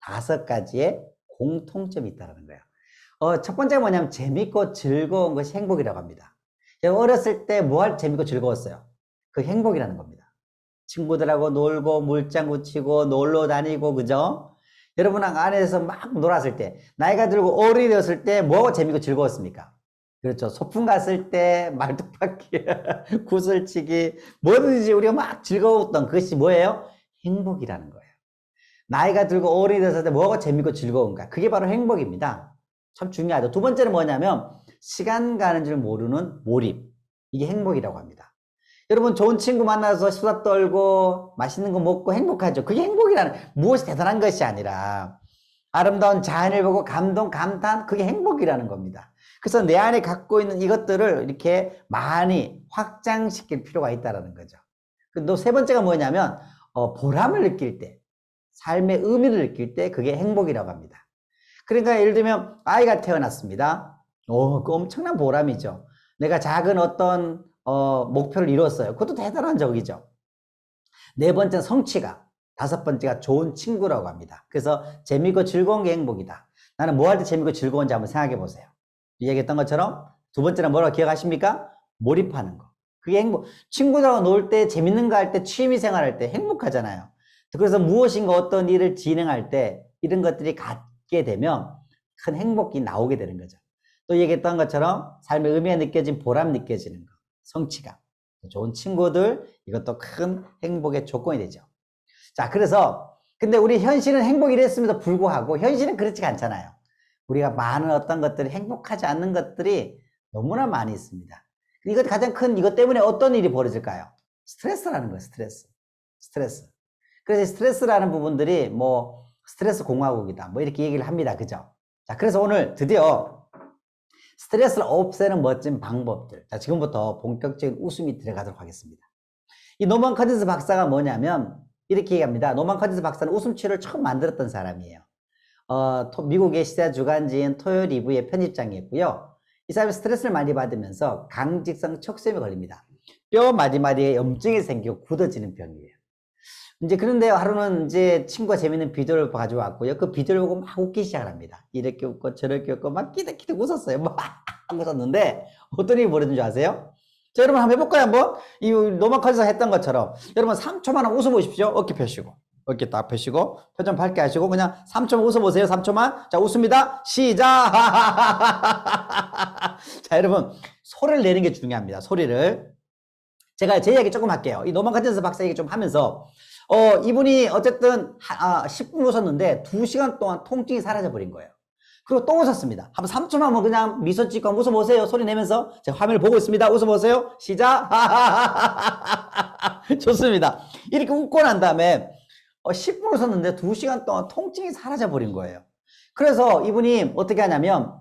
Speaker 3: 5가지의 공통점이 있다는 거예요. 첫 번째가 뭐냐면 재밌고 즐거운 것이 행복이라고 합니다. 제가 어렸을 때 뭐 할 재밌고 즐거웠어요? 그 행복이라는 겁니다. 친구들하고 놀고 물장구 치고 놀러 다니고 그죠? 여러분 안에서 막 놀았을 때 나이가 들고 어른이 되었을 때 뭐가 재밌고 즐거웠습니까? 그렇죠. 소풍 갔을 때 말뚝박기, 구슬치기 뭐든지 우리가 막 즐거웠던 그것이 뭐예요? 행복이라는 거예요. 나이가 들고 어른이 되었을 때 뭐가 재밌고 즐거운가? 그게 바로 행복입니다. 참 중요하죠. 두 번째는 뭐냐면 시간 가는 줄 모르는 몰입. 이게 행복이라고 합니다. 여러분 좋은 친구 만나서 수다 떨고 맛있는 거 먹고 행복하죠. 그게 행복이라는, 무엇이 대단한 것이 아니라 아름다운 자연을 보고 감동, 감탄, 그게 행복이라는 겁니다. 그래서 내 안에 갖고 있는 이것들을 이렇게 많이 확장시킬 필요가 있다는 거죠. 또 세 번째가 뭐냐면 보람을 느낄 때, 삶의 의미를 느낄 때 그게 행복이라고 합니다. 그러니까 예를 들면 아이가 태어났습니다. 그 엄청난 보람이죠. 내가 작은 어떤 목표를 이뤘어요. 그것도 대단한 적이죠. 네 번째는 성취감. 다섯 번째가 좋은 친구라고 합니다. 그래서 재미있고 즐거운 게 행복이다. 나는 뭐 할 때 재미있고 즐거운지 한번 생각해 보세요. 얘기했던 것처럼 두 번째는 뭐라고 기억하십니까? 몰입하는 거. 그게 행복. 친구들하고 놀 때, 재밌는 거 할 때, 취미생활 할 때 행복하잖아요. 그래서 무엇인가 어떤 일을 진행할 때 이런 것들이 갖게 되면 큰 행복이 나오게 되는 거죠. 또 얘기했던 것처럼 삶의 의미가 느껴진 보람 느껴지는 거. 성취감. 좋은 친구들, 이것도 큰 행복의 조건이 되죠. 자, 그래서 근데 우리 현실은 행복이랬음에도 불구하고 현실은 그렇지가 않잖아요. 우리가 많은 어떤 것들이 행복하지 않는 것들이 너무나 많이 있습니다. 이것 가장 큰 이것 때문에 어떤 일이 벌어질까요? 스트레스라는 거예요. 스트레스. 그래서 스트레스라는 부분들이 뭐 스트레스 공화국이다. 뭐 이렇게 얘기를 합니다. 그죠? 자, 그래서 오늘 드디어 스트레스를 없애는 멋진 방법들. 자, 지금부터 본격적인 웃음이 들어가도록 하겠습니다. 이 노만 커진스 박사가 뭐냐면 이렇게 얘기합니다. 노만 커진스 박사는 웃음 치료를 처음 만들었던 사람이에요. 미국의 시사 주간지인 토요리브의 편집장이었고요. 이 사람이 스트레스를 많이 받으면서 강직성 척수염이 걸립니다. 뼈 마디마디에 염증이 생기고 굳어지는 병이에요. 이제 그런데 하루는 이제 친구가 재밌는 비디오를 가져왔고요. 그 비디오를 보고 막 웃기 시작을 합니다. 이렇게 웃고 저렇게 웃고 막 끼득끼득 웃었어요. 막 웃었는데 어떤 일이 벌어진 줄 아세요? 자, 여러분 한번 해볼까요? 한번 이 노마카에서 했던 것처럼 여러분 3초만 웃어보십시오. 어깨 펴시고 어깨 딱 펴시고 표정 밝게 하시고 그냥 3초만 웃어보세요. 3초만. 자, 웃습니다. 시작. 자, 여러분 소리를 내는 게 중요합니다. 소리를. 제가 제 이야기 조금 할게요. 이 노마카젠스 박사 얘기 좀 하면서 이분이 어쨌든 10분 웃었는데 2시간 동안 통증이 사라져 버린 거예요. 그리고 또 웃었습니다. 한번 3초만 뭐 그냥 미소 짓고 한번 웃어보세요. 소리 내면서 제가 화면을 보고 있습니다. 웃어보세요. 시작. 좋습니다. 이렇게 웃고 난 다음에 10분 웃었는데 2시간 동안 통증이 사라져 버린 거예요. 그래서 이분이 어떻게 하냐면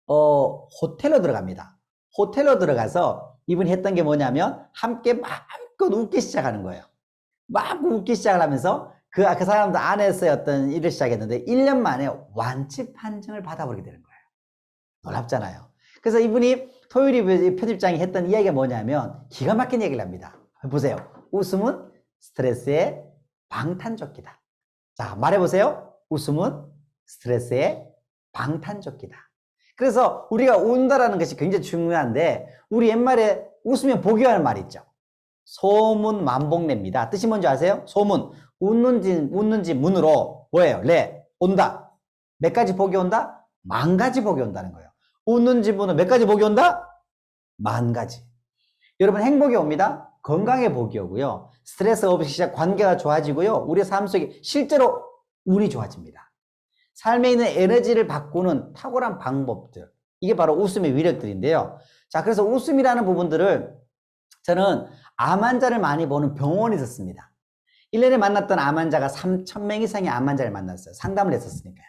Speaker 3: 호텔로 들어갑니다. 호텔로 들어가서 이분이 했던 게 뭐냐면 함께 마음껏 웃기 시작하는 거예요. 막 웃기 시작을 하면서 그 사람들 안에서의 어떤 일을 시작했는데 1년 만에 완치 판정을 받아버리게 되는 거예요. 놀랍잖아요. 그래서 이분이 토요일이 편집장이 했던 이야기가 뭐냐면 기가 막힌 얘기를 합니다. 보세요. 웃음은 스트레스의 방탄조끼다. 자, 말해보세요. 웃음은 스트레스의 방탄조끼다. 그래서 우리가 운다라는 것이 굉장히 중요한데 우리 옛말에 웃으면 복이 하는 말이 있죠. 소문 만복내입니다. 뜻이 뭔지 아세요? 소문. 웃는지 문으로 뭐예요? 온다. 몇 가지 복이 온다? 만 가지 복이 온다는 거예요. 웃는지 문으로 몇 가지 복이 온다? 만 가지. 여러분 행복이 옵니다. 건강의 복이 오고요. 스트레스가 없이 시작 관계가 좋아지고요. 우리 삶 속에 실제로 운이 좋아집니다. 삶에 있는 에너지를 바꾸는 탁월한 방법들. 이게 바로 웃음의 위력들인데요. 자, 그래서 웃음이라는 부분들을 저는 암 환자를 많이 보는 병원에 있었습니다. 1년에 만났던 암 환자가 3,000명 이상의 암 환자를 만났어요. 상담을 했었으니까요.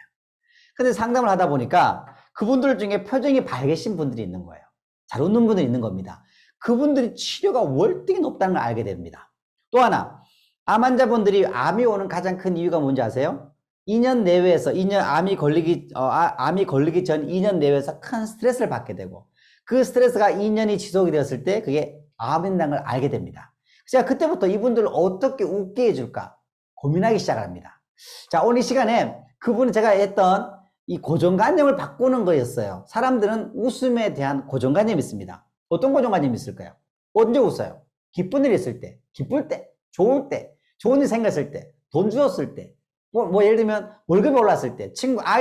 Speaker 3: 근데 상담을 하다 보니까 그분들 중에 표정이 밝으신 분들이 있는 거예요. 잘 웃는 분들이 있는 겁니다. 그분들이 치료가 월등히 높다는 걸 알게 됩니다. 또 하나, 암 환자분들이 암이 오는 가장 큰 이유가 뭔지 아세요? 2년 내외에서 암이 걸리기 전 2년 내외에서 큰 스트레스를 받게 되고 그 스트레스가 2년이 지속이 되었을 때 그게 암이라는 걸 알게 됩니다. 제가 그때부터 이분들을 어떻게 웃게 해줄까 고민하기 시작을 합니다. 자, 오늘 이 시간에 그분이 제가 했던 이 고정관념을 바꾸는 거였어요. 사람들은 웃음에 대한 고정관념이 있습니다. 어떤 고정관념이 있을까요? 언제 웃어요? 기쁜 일 있을 때, 기쁠 때, 좋을 때, 좋은 일 생겼을 때, 돈 주었을 때, 뭐 예를 들면 월급이 올랐을 때,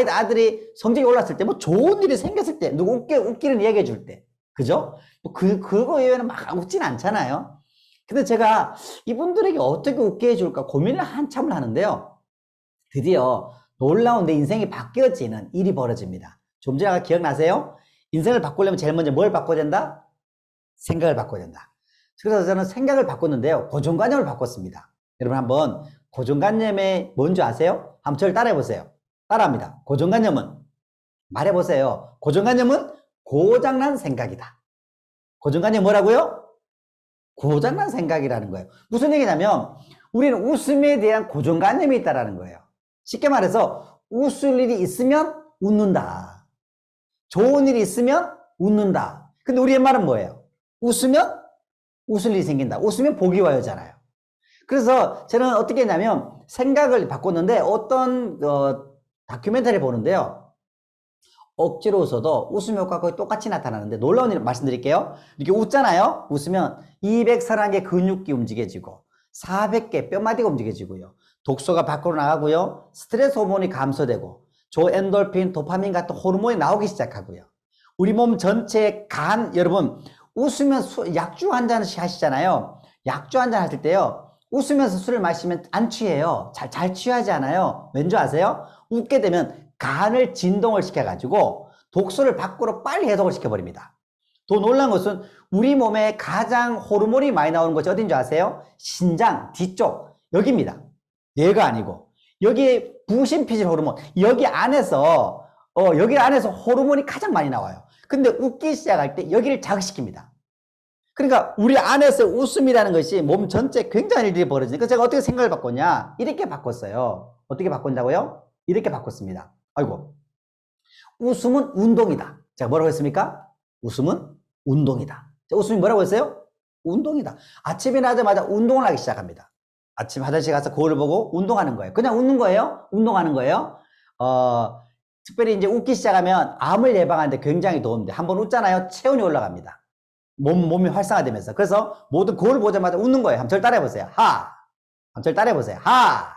Speaker 3: 아들이 성적이 올랐을 때, 뭐 좋은 일이 생겼을 때, 누구 웃기는 이야기 해줄 때, 그죠? 그거 이외에는 막 웃진 않잖아요. 근데 제가 이분들에게 어떻게 웃게 해줄까 고민을 한참을 하는데요. 드디어 놀라운 내 인생이 바뀌어지는 일이 벌어집니다. 좀 전에 기억나세요? 인생을 바꾸려면 제일 먼저 뭘 바꿔야 된다? 생각을 바꿔야 된다. 그래서 저는 생각을 바꿨는데요. 고정관념을 바꿨습니다. 여러분 한번 고정관념이 뭔지 아세요? 한번 저를 따라해 보세요. 따라합니다. 고정관념은 말해보세요. 고정관념은 고장난 생각이다. 고정관념 뭐라고요? 고장난 생각이라는 거예요. 무슨 얘기냐면 우리는 웃음에 대한 고정관념이 있다라는 거예요. 쉽게 말해서 웃을 일이 있으면 웃는다. 좋은 일이 있으면 웃는다. 근데 우리의 말은 뭐예요? 웃으면 웃을 일이 생긴다. 웃으면 복이 와요잖아요. 그래서 저는 어떻게 했냐면 생각을 바꿨는데 어떤 다큐멘터리 보는데요. 억지로 웃어도 웃음 효과가 거의 똑같이 나타나는데 놀라운 일 말씀드릴게요. 이렇게 웃잖아요. 웃으면 231개 근육이 움직여지고 400개 뼈마디가 움직여지고요. 독소가 밖으로 나가고요. 스트레스 호르몬이 감소되고 조엔돌핀, 도파민 같은 호르몬이 나오기 시작하고요. 우리 몸 전체의 간, 여러분 웃으면 약주 한 잔씩 하시잖아요. 약주 한 잔 하실 때요. 웃으면서 술을 마시면 안 취해요. 잘 취하지 않아요. 왠지 아세요? 웃게 되면 간을 진동을 시켜가지고 독소를 밖으로 빨리 해독을 시켜버립니다. 더 놀라운 것은 우리 몸에 가장 호르몬이 많이 나오는 곳이 어딘지 아세요? 신장 뒤쪽 여기입니다. 뇌가 아니고 여기에 부신피질 호르몬 여기 안에서 호르몬이 가장 많이 나와요. 근데 웃기 시작할 때 여기를 자극시킵니다. 그러니까 우리 안에서 웃음이라는 것이 몸 전체에 굉장한 일들이 벌어지니까 그래서 제가 어떻게 생각을 바꿨냐 이렇게 바꿨어요. 어떻게 바꾼다고요? 이렇게 바꿨습니다. 아이고, 웃음은 운동이다. 제가 뭐라고 했습니까? 웃음은 운동이다. 웃음이 뭐라고 했어요? 운동이다. 아침에 나자마자 운동을 하기 시작합니다. 아침 화장실 가서 거울을 보고 운동하는 거예요. 그냥 웃는 거예요? 운동하는 거예요? 특별히 이제 웃기 시작하면 암을 예방하는데 굉장히 도움이 돼요. 한번 웃잖아요. 체온이 올라갑니다. 몸이 활성화되면서. 그래서 모든 거울 보자마자 웃는 거예요. 한번 절 따라해보세요. 하! 한번 절 따라해보세요. 하!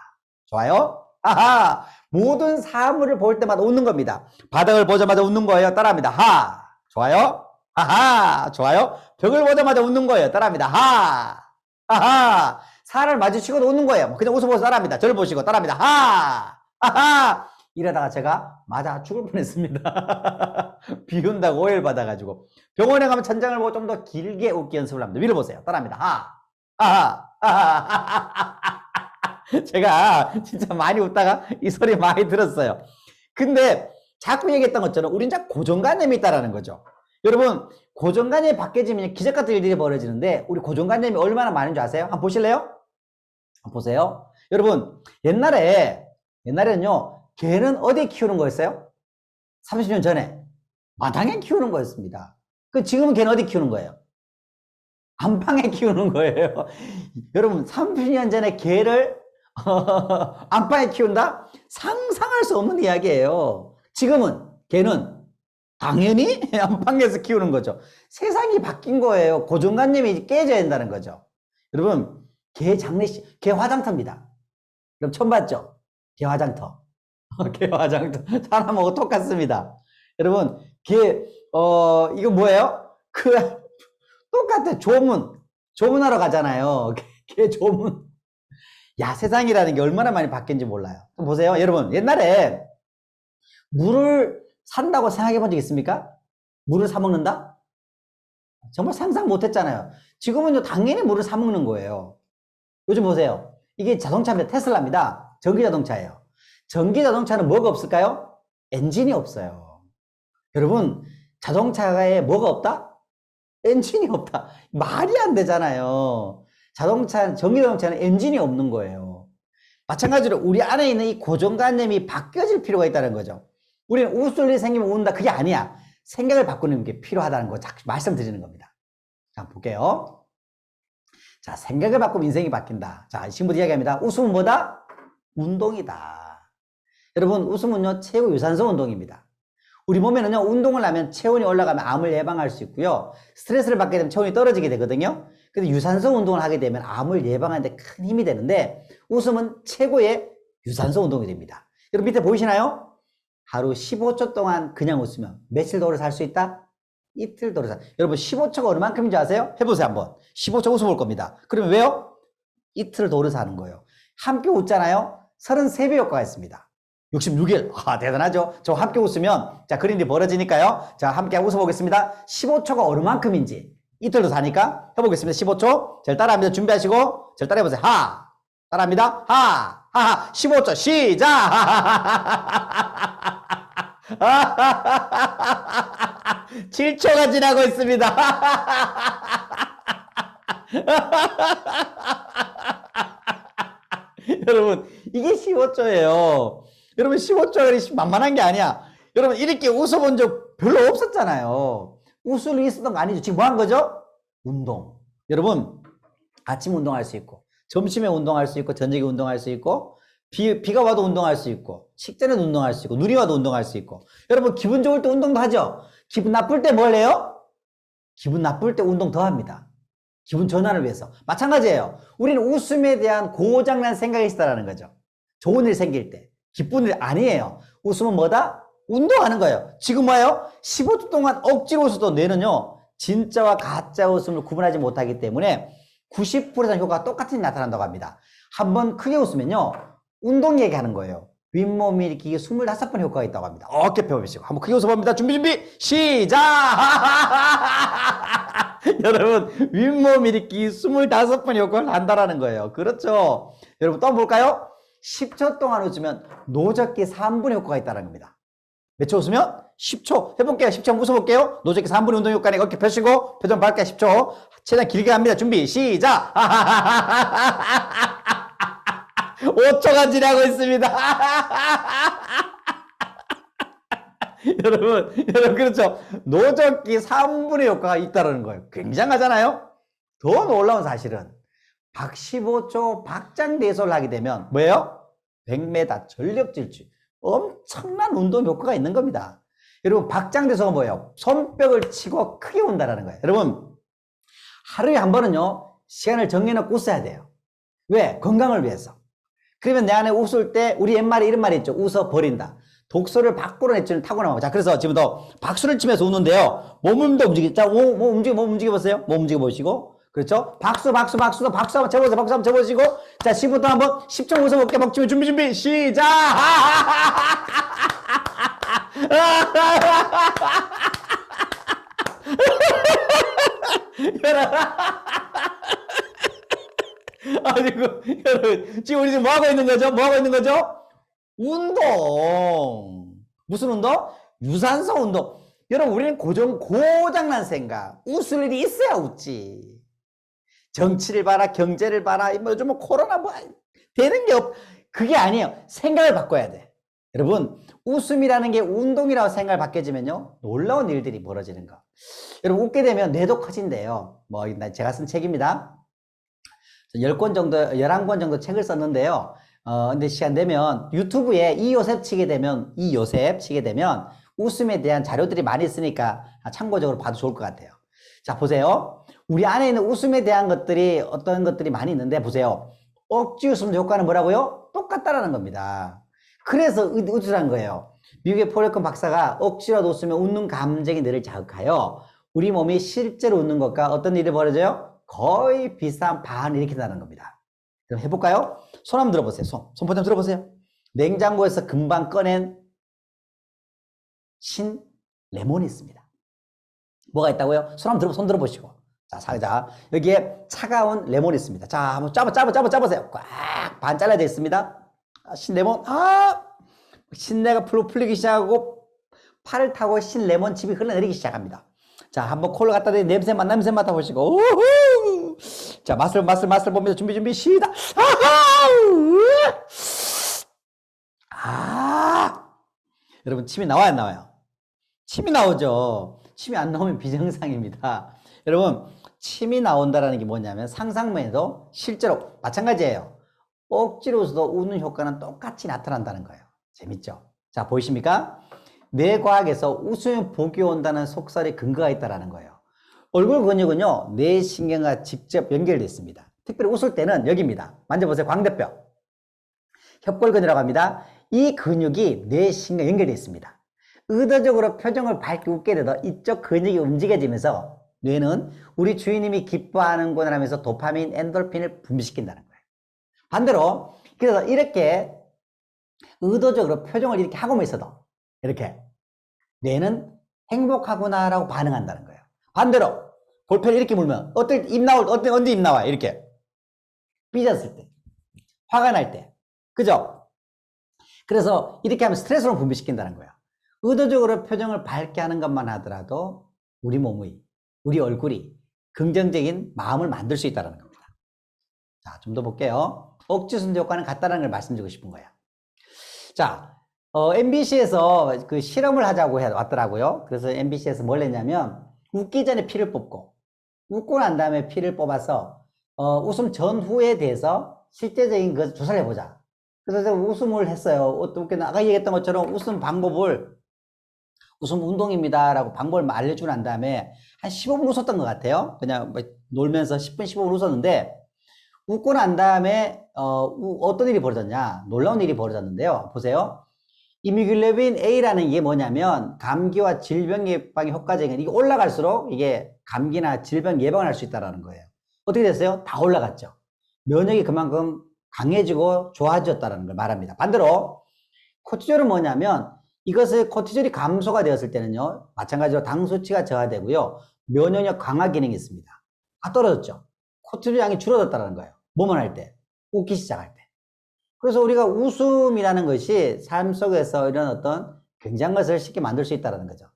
Speaker 3: 좋아요? 하하! 모든 사물을 볼 때마다 웃는 겁니다. 바닥을 보자마자 웃는 거예요. 따라합니다. 하! 좋아요? 하하! 좋아요? 벽을 보자마자 웃는 거예요. 따라합니다. 하! 하하! 사람을 마주치고도 웃는 거예요. 그냥 웃어보고 따라합니다. 저를 보시고 따라합니다. 하! 하하! 이러다가 제가 맞아 죽을 뻔했습니다. 비운다고 오해를 받아가지고 병원에 가면 천장을 보고 좀 더 길게 웃기 연습을 합니다. 위로 보세요. 따라합니다. 하! 하하! 하하! 제가 진짜 많이 웃다가 이 소리 많이 들었어요. 근데 자꾸 얘기했던 것처럼 우린 진짜 고정관념이 있다라는 거죠. 여러분 고정관념이 바뀌어지면 기적 같은 일들이 벌어지는데 우리 고정관념이 얼마나 많은 줄 아세요? 한번 보실래요? 한번 보세요. 여러분 옛날에는요 개는 어디에 키우는 거였어요? 30년 전에 마당에 키우는 거였습니다. 그 지금은 개는 어디 키우는 거예요? 안방에 키우는 거예요. 여러분 30년 전에 개를 안방에 키운다? 상상할 수 없는 이야기예요. 지금은 개는 당연히 안방에서 키우는 거죠. 세상이 바뀐 거예요. 고정관념이 깨져야 된다는 거죠. 여러분 개 장례식, 개 화장터입니다. 여러분 처음 봤죠? 개 화장터. 개 화장터. 사람하고 똑같습니다. 여러분 이거 뭐예요? 똑같아. 조문하러 가잖아요. 개 조문. 야, 세상이라는 게 얼마나 많이 바뀐지 몰라요. 보세요. 여러분, 옛날에 물을 산다고 생각해 본 적 있습니까? 물을 사 먹는다? 정말 상상 못 했잖아요. 지금은요, 당연히 물을 사 먹는 거예요. 요즘 보세요. 이게 자동차입니다. 테슬라입니다. 전기 자동차예요. 전기 자동차는 뭐가 없을까요? 엔진이 없어요. 여러분, 자동차에 뭐가 없다? 엔진이 없다. 말이 안 되잖아요. 전기 자동차는 엔진이 없는 거예요. 마찬가지로 우리 안에 있는 이 고정관념이 바뀌어질 필요가 있다는 거죠. 우리는 웃을 일이 생기면 웃는다. 그게 아니야. 생각을 바꾸는 게 필요하다는 거 자꾸 말씀드리는 겁니다. 자, 볼게요. 자, 생각을 바꾸면 인생이 바뀐다. 자, 지금부터 이야기합니다. 웃음은 뭐다? 운동이다. 여러분, 웃음은요, 최고 유산소 운동입니다. 우리 몸에는요, 운동을 하면 체온이 올라가면 암을 예방할 수 있고요. 스트레스를 받게 되면 체온이 떨어지게 되거든요. 근데 유산소 운동을 하게 되면 암을 예방하는 데 큰 힘이 되는데 웃음은 최고의 유산소 운동이 됩니다. 여러분 밑에 보이시나요? 하루 15초 동안 그냥 웃으면 며칠 더 오래 살 수 있다? 이틀 더 오래 살. 여러분 15초가 얼마큼인지 아세요? 해보세요 한번. 15초 웃어볼 겁니다. 그러면 왜요? 이틀 더 오래 사는 거예요. 함께 웃잖아요? 33배 효과가 있습니다. 66일. 아, 대단하죠? 저 함께 웃으면, 자, 그림이 벌어지니까요. 자, 함께 웃어보겠습니다. 15초가 얼마큼인지. 이틀 더 사니까. 해보겠습니다. 15초. 절 따라합니다. 준비하시고, 절 따라해보세요. 하! 따라합니다. 하! 하하, 15초 시작! 7초가 지나고 있습니다. 여러분, 이게 15초예요. 여러분, 15초가 만만한 게 아니야. 여러분, 이렇게 웃어본 적 별로 없었잖아요. 웃을 일 있었던 거 아니죠? 지금 뭐 한 거죠? 운동. 여러분, 아침 운동할 수 있고, 점심에 운동할 수 있고, 저녁에 운동할 수 있고, 비가 와도 운동할 수 있고, 식전에도 운동할 수 있고, 눈이 와도 운동할 수 있고. 여러분, 기분 좋을 때 운동도 하죠? 기분 나쁠 때 뭘 해요? 기분 나쁠 때 운동 더 합니다. 기분 전환을 위해서. 마찬가지예요. 우리는 웃음에 대한 고장난 생각이 있다라는 거죠. 좋은 일 생길 때. 기쁜 일 아니에요. 웃음은 뭐다? 운동하는 거예요. 지금 뭐예요? 15초 동안 억지로 웃어도 뇌는요, 진짜와 가짜 웃음을 구분하지 못하기 때문에 90% 이상 효과가 똑같이 나타난다고 합니다. 한번 크게 웃으면요, 운동 얘기하는 거예요. 윗몸 일으키기 25번 효과가 있다고 합니다. 어깨 펴보시고 한번 크게 웃어봅니다. 준비 시작! 여러분, 윗몸 일으키기 25번 효과를 한다라는 거예요. 그렇죠? 여러분 또 한번 볼까요? 10초 동안 웃으면 노젓기 3분의 효과가 있다는 겁니다. 몇 초 웃으면? 10초. 해볼게요. 10초 한번 웃어볼게요. 노젓기 3분의 운동 효과니까 어깨 펴시고 표정 밝게 10초. 최대한 길게 합니다. 준비 시작! 5초가 지나고 있습니다. 여러분, 그렇죠? 노젓기 3분의 효과가 있다는 거예요. 굉장하잖아요? 더 놀라운 사실은 박 15초 박장대소를 하게 되면 뭐예요? 100m 전력 질주. 엄청난 운동 효과가 있는 겁니다. 여러분, 박장대소가 뭐예요? 손뼉을 치고 크게 운다라는 거예요. 여러분, 하루에 한 번은요, 시간을 정해놓고 웃어야 돼요. 왜? 건강을 위해서. 그러면 내 안에 웃을 때 우리 옛말에 이런 말이 있죠. 웃어버린다. 독소를 밖으로 내치는 타고난 거. 자, 그래서 지금부터 박수를 치면서 웃는데요. 몸도 움직이죠. 자, 몸 움직여 보세요. 몸 움직여 보시고. 그렇죠? 박수 한번 쳐보세요. 박수 한번 쳐보시고. 자, 10부터 한번 10초 웃어볼게요. 먹지면 준비, 시작! 여러분, 지금 우리 지금 뭐 하고 있는 거죠? 운동. 무슨 운동? 유산소 운동. 여러분, 우리는 고장난 생각. 웃을 일이 있어야 웃지. 정치를 봐라, 경제를 봐라, 요즘 코로나 되는 게 그게 아니에요. 생각을 바꿔야 돼. 여러분, 웃음이라는 게 운동이라고 생각을 바뀌어지면요, 놀라운 일들이 벌어지는 거. 여러분, 웃게 되면 뇌도 커진대요. 제가 쓴 책입니다. 11권 정도 책을 썼는데요. 근데 시간 되면 유튜브에 이요셉 치게 되면 웃음에 대한 자료들이 많이 있으니까 참고적으로 봐도 좋을 것 같아요. 자, 보세요. 우리 안에 있는 웃음에 대한 어떤 것들이 많이 있는데, 보세요. 억지 웃음 효과는 뭐라고요? 똑같다라는 겁니다. 그래서 웃으라는 거예요. 미국의 폴레콘 박사가 억지로도 웃으면 웃는 감정이 뇌를 자극하여 우리 몸이 실제로 웃는 것과 어떤 일이 벌어져요? 거의 비슷한 반응을 일으킨다는 겁니다. 그럼 해볼까요? 손 한번 들어보세요. 손 포장 들어보세요. 냉장고에서 금방 꺼낸 신 레몬이 있습니다. 뭐가 있다고요? 손 들어보시고. 자, 여기에 차가운 레몬이 있습니다. 자, 한번 짜보세요. 꽉 반 잘라져 있습니다. 신레몬, 신내가 풀리기 시작하고 팔을 타고 신레몬즙이 흘러내리기 시작합니다. 자, 한번 콜을 갖다 대고 냄새 맡아보시고. 우후! 자, 맛을 봅니다. 준비, 시작! 여러분, 침이 나와요, 안 나와요? 침이 나오죠. 침이 안 나오면 비정상입니다. 여러분, 침이 나온다는 게 뭐냐면 상상만 해도 실제로 마찬가지예요. 억지로 웃어도 웃는 효과는 똑같이 나타난다는 거예요. 재밌죠? 자, 보이십니까? 뇌과학에서 웃으면 복이 온다는 속설의 근거가 있다는 거예요. 얼굴 근육은요, 뇌신경과 직접 연결되어 있습니다. 특별히 웃을 때는 여기입니다. 만져보세요. 광대뼈. 협골근이라고 합니다. 이 근육이 뇌신경과 연결되어 있습니다. 의도적으로 표정을 밝게 웃게 되도 이쪽 근육이 움직여지면서 뇌는 우리 주인님이 기뻐하는구나 하면서 도파민, 엔돌핀을 분비시킨다는 거예요. 반대로, 그래서 이렇게 의도적으로 표정을 이렇게 하고만 있어도 이렇게 뇌는 행복하구나라고 반응한다는 거예요. 반대로 볼펜을 이렇게 물면 언제 입 나와? 이렇게 삐졌을 때, 화가 날 때, 그죠? 그래서 이렇게 하면 스트레스를 분비시킨다는 거예요. 의도적으로 표정을 밝게 하는 것만 하더라도 우리 몸의, 우리 얼굴이 긍정적인 마음을 만들 수 있다는 겁니다. 자, 좀 더 볼게요. 억지 순대 효과는 같다는 걸 말씀드리고 싶은 거예요. 자, MBC에서 그 실험을 하자고 왔더라고요. 그래서 MBC에서 뭘 했냐면, 웃기 전에 피를 뽑고, 웃고 난 다음에 피를 뽑아서, 웃음 전후에 대해서 실제적인 그 조사를 해보자. 그래서 제가 웃음을 했어요. 어떻게, 아까 얘기했던 것처럼 웃음 방법을, 웃음 운동입니다라고 방법을 알려주고 난 다음에 한 15분 웃었던 것 같아요. 그냥 뭐 놀면서 10분, 15분 웃었는데, 웃고 난 다음에, 어떤 일이 벌어졌냐? 놀라운 일이 벌어졌는데요. 보세요. 이뮤글로빈 A라는 게 뭐냐면 감기와 질병 예방에 효과적인 이게 올라갈수록 이게 감기나 질병 예방을 할 수 있다는 거예요. 어떻게 됐어요? 다 올라갔죠. 면역이 그만큼 강해지고 좋아졌다는 걸 말합니다. 반대로 코티졸은 뭐냐면 이것을 코티졸이 감소가 되었을 때는요. 마찬가지로 당 수치가 저하되고요. 면역력 강화 기능이 있습니다. 다 떨어졌죠. 코티졸 양이 줄어들었다는 거예요. 뭐만 할 때? 웃기 시작할 때. 그래서 우리가 웃음이라는 것이 삶 속에서 이런 어떤 굉장한 것을 쉽게 만들 수 있다는 거죠.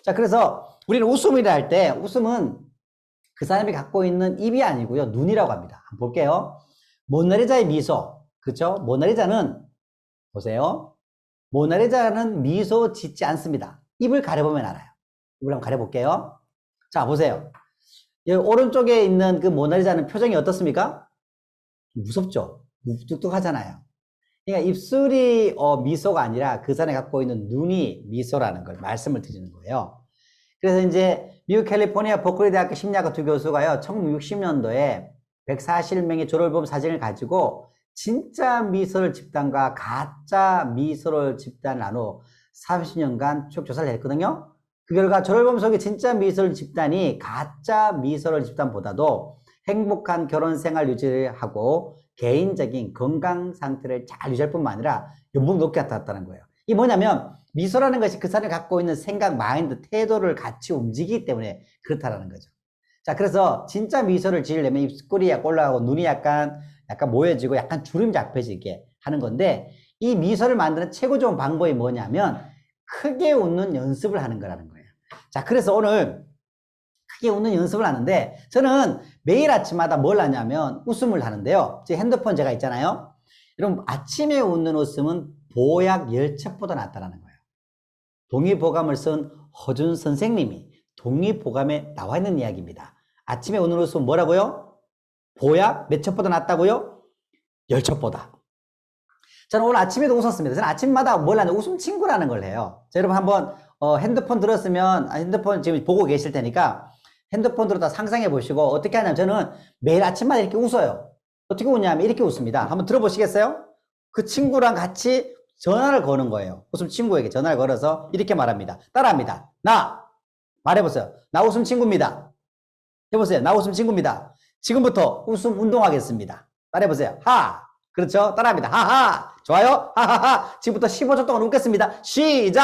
Speaker 3: 자, 그래서 우리는 웃음이라 할 때 웃음은 그 사람이 갖고 있는 입이 아니고요. 눈이라고 합니다. 한번 볼게요. 모나리자의 미소. 그렇죠? 모나리자는 보세요. 모나리자는 미소 짓지 않습니다. 입을 가려보면 알아요. 입을 한번 가려볼게요. 자, 보세요. 여기 오른쪽에 있는 그 모나리자는 표정이 어떻습니까? 무섭죠? 뚝뚝하잖아요. 그러니까 입술이 미소가 아니라 그 사람이 갖고 있는 눈이 미소라는 걸 말씀을 드리는 거예요. 그래서 이제 미국 캘리포니아 버클리 대학교 심리학과 두 교수가요, 1960년도에 140명의 졸업앨범 사진을 가지고 진짜 미소를 집단과 가짜 미소를 집단을 나눠 30년간 쭉 조사를 했거든요. 그 결과 졸업앨범 속에 진짜 미소를 집단이 가짜 미소를 집단보다도 행복한 결혼 생활 유지를 하고 개인적인 건강 상태를 잘 유지할 뿐만 아니라 연봉 높게 나타났다는 거예요. 이게 뭐냐면 미소라는 것이 그 사람이 갖고 있는 생각, 마인드, 태도를 같이 움직이기 때문에 그렇다라는 거죠. 자, 그래서 진짜 미소를 지으려면 입꼬리 약간 올라가고 눈이 약간 모여지고 약간 주름 잡혀지게 하는 건데 이 미소를 만드는 최고 좋은 방법이 뭐냐면 크게 웃는 연습을 하는 거라는 거예요. 자, 그래서 오늘 크게 웃는 연습을 하는데 저는 매일 아침마다 뭘 하냐면 웃음을 하는데요. 제 핸드폰 제가 있잖아요. 여러분 아침에 웃는 웃음은 보약 10첩보다 낫다는 거예요. 동의보감을 쓴 허준 선생님이 동의보감에 나와 있는 이야기입니다. 아침에 웃는 웃음은 뭐라고요? 보약 몇 첩보다 낫다고요? 10첩보다. 저는 오늘 아침에도 웃었습니다. 저는 아침마다 뭘 하냐 웃음 친구라는 걸 해요. 자, 여러분 한번 핸드폰 들었으면 핸드폰 지금 보고 계실 테니까 핸드폰 들었다 상상해 보시고 어떻게 하냐면 저는 매일 아침마다 이렇게 웃어요. 어떻게 웃냐면 이렇게 웃습니다. 한번 들어보시겠어요? 그 친구랑 같이 전화를 거는 거예요. 웃음 친구에게 전화를 걸어서 이렇게 말합니다. 따라합니다. 말해보세요. 나 웃음 친구입니다. 해보세요. 나 웃음 친구입니다. 지금부터 웃음 운동하겠습니다. 따라해보세요. 그렇죠? 따라합니다. 하하. 좋아요? 하하하. 지금부터 15초 동안 웃겠습니다. 시작!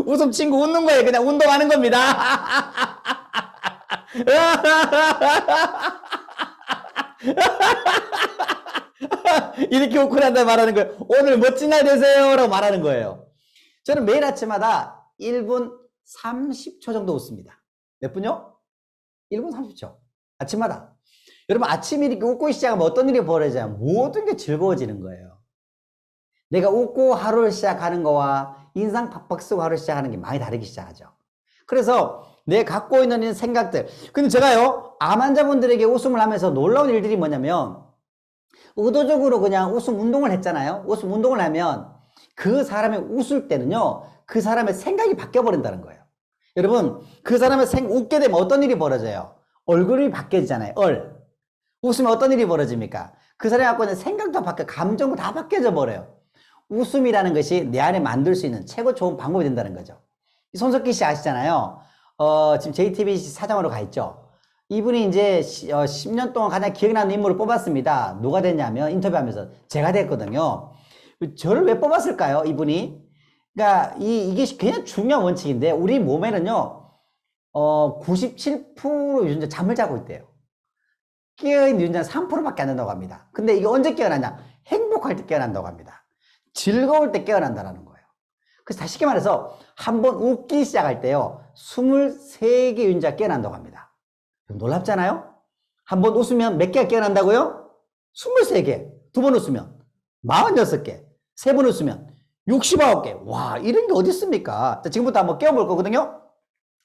Speaker 3: 웃음 친구 웃는 거예요. 그냥 운동하는 겁니다. 이렇게 웃고 난다 말하는 거예요. 오늘 멋진 날 되세요. 라고 말하는 거예요. 저는 매일 아침마다 1분 30초 정도 웃습니다. 몇 분요? 1분 30초. 아침마다. 여러분 아침에 이렇게 웃고 시작하면 어떤 일이 벌어져요? 모든 게 즐거워지는 거예요. 내가 웃고 하루를 시작하는 거와 인상 팍팍 쓰고 하루를 시작하는 게 많이 다르게 시작하죠. 그래서 내가 갖고 있는 생각들. 근데 제가요, 암 환자분들에게 웃음을 하면서 놀라운 일들이 뭐냐면 의도적으로 그냥 웃음 운동을 했잖아요. 웃음 운동을 하면 그 사람이 웃을 때는요, 그 사람의 생각이 바뀌어버린다는 거예요. 여러분, 그 사람의 웃게 되면 어떤 일이 벌어져요? 얼굴이 바뀌어지잖아요. 웃으면 어떤 일이 벌어집니까? 그 사람이 갖고 있는 생각도 바뀌어, 감정도 다 바뀌어져 버려요. 웃음이라는 것이 내 안에 만들 수 있는 최고 좋은 방법이 된다는 거죠. 손석희 씨 아시잖아요. 지금 JTBC 사장으로 가 있죠. 이분이 이제 10년 동안 가장 기억나는 인물을 뽑았습니다. 누가 됐냐면 인터뷰하면서 제가 됐거든요. 저를 왜 뽑았을까요? 이분이. 그러니까 이게 그냥 중요한 원칙인데 우리 몸에는요. 97% 요즘 잠을 자고 있대요. 깨어있는 유전자는 3%밖에 안 된다고 합니다. 근데 이게 언제 깨어나냐? 행복할 때 깨어난다고 합니다. 즐거울 때 깨어난다는 거예요. 그래서 다시 쉽게 말해서 한번 웃기 시작할 때요, 23개 유전자가 깨어난다고 합니다. 놀랍잖아요? 한번 웃으면 몇 개가 깨어난다고요? 23개. 두 번 웃으면 46개. 세 번 웃으면 69개. 와, 이런 게 어디 있습니까? 자, 지금부터 한번 깨워볼 거거든요.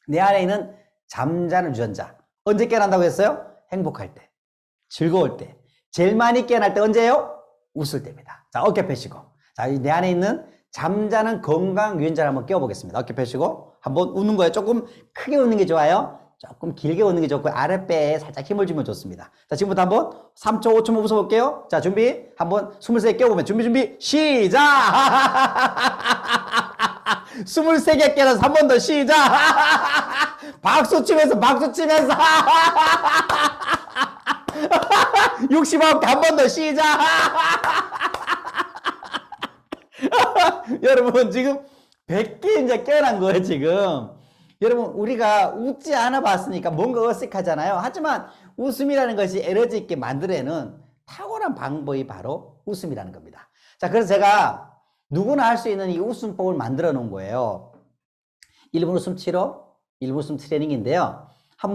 Speaker 3: 내 안에 있는 잠자는 유전자. 언제 깨어난다고 했어요? 행복할 때, 즐거울 때. 제일 많이 깨어날 때 언제예요? 웃을 때입니다. 자, 어깨 펴시고. 자, 내 안에 있는 잠자는 건강 유전자를 한번 깨워보겠습니다. 어깨 펴시고 한번 웃는 거예요. 조금 크게 웃는 게 좋아요. 조금 길게 웃는 게 좋고 아랫배에 살짝 힘을 주면 좋습니다. 자, 지금부터 한번 3초, 5초만 웃어볼게요. 자, 준비. 한번 23개 깨워보면 준비 시작. 23개 깨어나서 한 번 더 시작. 박수 치면서 69개 한 번 더 시작. 여러분 지금 100개 이제 깨어난 거예요 지금. 여러분 우리가 웃지 않아 봤으니까 뭔가 어색하잖아요. 하지만 웃음이라는 것이 에너지 있게 만들어내는 탁월한 방법이 바로 웃음이라는 겁니다. 자, 그래서 제가 누구나 할 수 있는 이 웃음법을 만들어 놓은 거예요. 1분 웃음 치료, 1분 웃음 트레이닝인데요.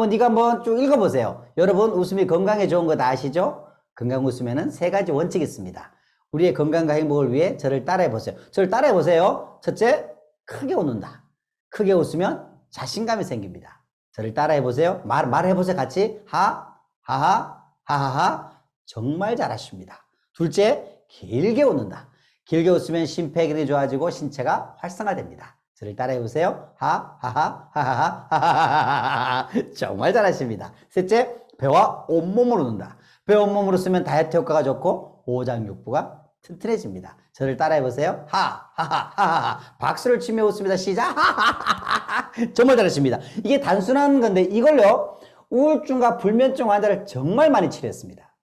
Speaker 3: 네가 한번 쭉 읽어보세요. 여러분 웃음이 건강에 좋은 거 다 아시죠? 건강 웃음에는 3가지 원칙이 있습니다. 우리의 건강과 행복을 위해 저를 따라해 보세요. 저를 따라해 보세요. 첫째, 크게 웃는다. 크게 웃으면 자신감이 생깁니다. 저를 따라해 보세요. 말해 보세요. 같이 하하하 하하하. 정말 잘하십니다. 둘째, 길게 웃는다. 길게 웃으면 심폐기능이 좋아지고 신체가 활성화됩니다. 저를 따라해 보세요. 하하하 하하하 하하하. 정말 잘하십니다. 셋째, 배와 온몸으로 웃는다. 배 온몸으로 쓰면 다이어트 효과가 좋고 오장육부가 튼튼해집니다. 저를 따라해 보세요. 하하하하하. 박수를 치며 웃습니다. 시작. 하하하하. 정말 잘하십니다. 이게 단순한 건데 이걸요 우울증과 불면증 환자를 정말 많이 치료했습니다.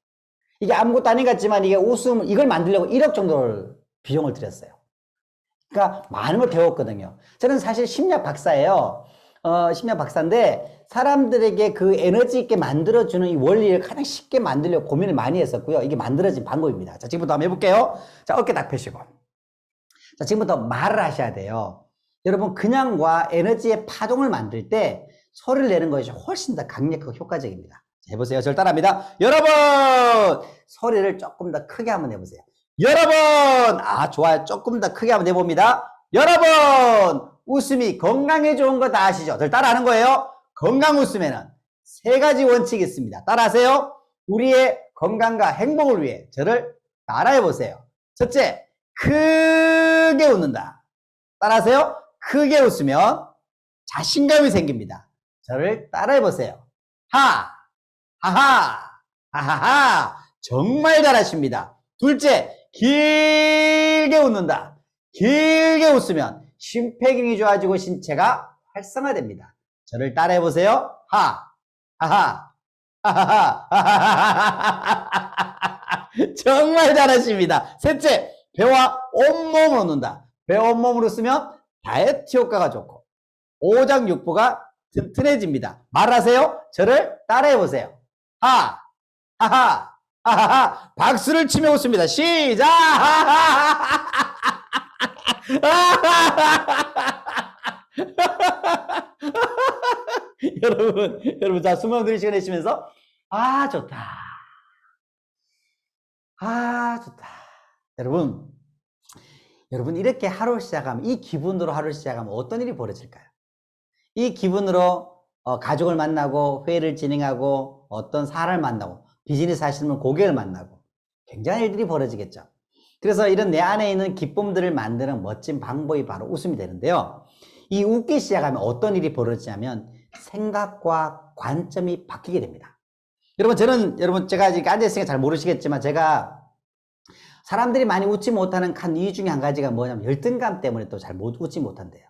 Speaker 3: 이게 아무것도 아닌 것 같지만 이게 웃음 이걸 만들려고 1억 정도를 비용을 들였어요. 그러니까 많은 걸 배웠거든요. 저는 사실 심리학 박사예요. 심리학 박사인데 사람들에게 그 에너지 있게 만들어주는 이 원리를 가장 쉽게 만들려고 고민을 많이 했었고요. 이게 만들어진 방법입니다. 자, 지금부터 한번 해볼게요. 자, 어깨 딱 펴시고. 자, 지금부터 말을 하셔야 돼요. 여러분, 그냥과 에너지의 파동을 만들 때 소리를 내는 것이 훨씬 더 강력하고 효과적입니다. 자, 해보세요. 저를 따라합니다. 여러분! 소리를 조금 더 크게 한번 해보세요. 여러분! 아, 좋아요. 조금 더 크게 한번 해봅니다. 여러분! 웃음이 건강에 좋은 거 다 아시죠? 저를 따라하는 거예요. 건강 웃음에는 3가지 원칙이 있습니다. 따라하세요. 우리의 건강과 행복을 위해 저를 따라해 보세요. 첫째, 크게 웃는다. 따라하세요. 크게 웃으면 자신감이 생깁니다. 저를 따라해 보세요. 하하, 하하하. 정말 잘하십니다. 둘째, 길게 웃는다. 길게 웃으면 심폐기능이 좋아지고 신체가 활성화됩니다. 저를 따라해 보세요. 하하하, 하하하. 정말 잘하십니다. 셋째, 배와 온몸으로 웃는다. 배와 온몸으로 웃으면 다이어트 효과가 좋고 오장육부가 튼튼해집니다. 말하세요. 저를 따라해 보세요. 하하하, 하하하. 박수를 치며 웃습니다. 시작. 여러분, 자, 숨 들이쉬고 시간 내쉬면서, 아, 좋다. 아, 좋다. 여러분, 이렇게 하루를 시작하면, 이 기분으로 하루를 시작하면 어떤 일이 벌어질까요? 이 기분으로 가족을 만나고, 회의를 진행하고, 어떤 사람을 만나고, 비즈니스 하시는 분 고객을 만나고, 굉장한 일들이 벌어지겠죠. 그래서 이런 내 안에 있는 기쁨들을 만드는 멋진 방법이 바로 웃음이 되는데요. 이 웃기 시작하면 어떤 일이 벌어지냐면 생각과 관점이 바뀌게 됩니다. 여러분, 제가 아직 앉아있으니까 잘 모르시겠지만 제가 사람들이 많이 웃지 못하는 한 이유 중에 한 가지가 뭐냐면 열등감 때문에 또 잘 웃지 못한대요.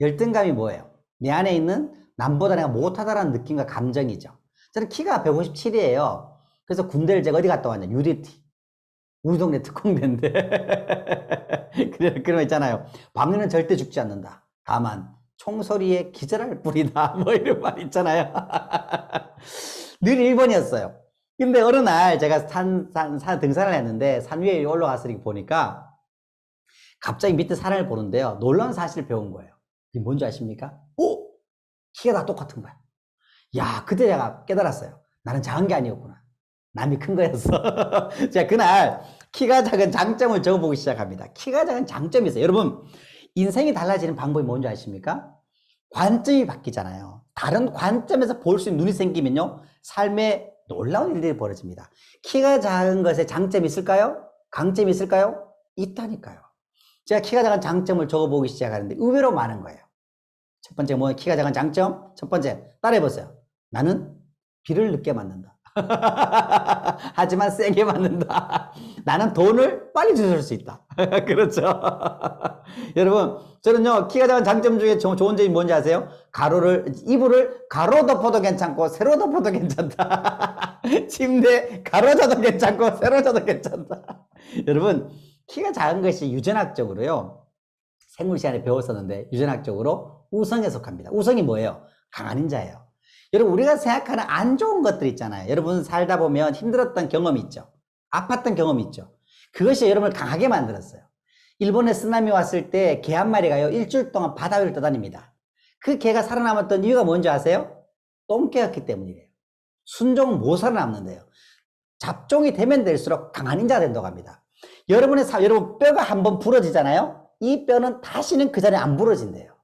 Speaker 3: 열등감이 뭐예요? 내 안에 있는 남보다 내가 못하다라는 느낌과 감정이죠. 저는 키가 157이에요. 그래서 군대를 제가 어디 갔다 왔냐? UDT. 우리 동네 특공대인데. 그런 거 있잖아요. 박리는 절대 죽지 않는다. 다만 총소리에 기절할 뿐이다. 뭐 이런 말 있잖아요. 늘 1번이었어요. 근데 어느 날 제가 산 등산을 했는데 산 위에 올라가서 이렇게 보니까 갑자기 밑에 사람을 보는데요. 놀라운 사실을 배운 거예요. 이게 뭔지 아십니까? 오! 키가 다 똑같은 거야. 야, 그때 제가 깨달았어요. 나는 작은 게 아니었구나. 남이 큰 거였어. 제가 그날 키가 작은 장점을 적어보기 시작합니다. 키가 작은 장점이 있어요. 여러분, 인생이 달라지는 방법이 뭔지 아십니까? 관점이 바뀌잖아요. 다른 관점에서 볼 수 있는 눈이 생기면요, 삶에 놀라운 일들이 벌어집니다. 키가 작은 것에 장점이 있을까요? 강점이 있을까요? 있다니까요. 제가 키가 작은 장점을 적어보기 시작하는데 의외로 많은 거예요. 첫 번째 뭐 키가 작은 장점? 첫 번째 따라해보세요. 나는 비를 늦게 맞는다. 하지만 세게 맞는다. 나는 돈을 빨리 주실 수 있다. 그렇죠. 여러분, 저는요, 키가 작은 장점 중에 좋은 점이 뭔지 아세요? 이불을 가로 덮어도 괜찮고, 세로 덮어도 괜찮다. 침대 가로 져도 괜찮고, 세로 져도 괜찮다. 여러분, 키가 작은 것이 유전학적으로요, 생물 시간에 배웠었는데, 유전학적으로 우성에 속합니다. 우성이 뭐예요? 강한 인자예요. 여러분, 우리가 생각하는 안 좋은 것들 있잖아요. 여러분 살다 보면 힘들었던 경험이 있죠. 아팠던 경험이 있죠. 그것이 여러분을 강하게 만들었어요. 일본에 쓰나미 왔을 때 개 한 마리가요, 일주일 동안 바다 위를 떠다닙니다. 그 개가 살아남았던 이유가 뭔지 아세요? 똥개였기 때문이래요. 순종은 못 살아남는데요. 잡종이 되면 될수록 강한 인자가 된다고 합니다. 여러분 뼈가 한번 부러지잖아요. 이 뼈는 다시는 그 자리에 안 부러진대요.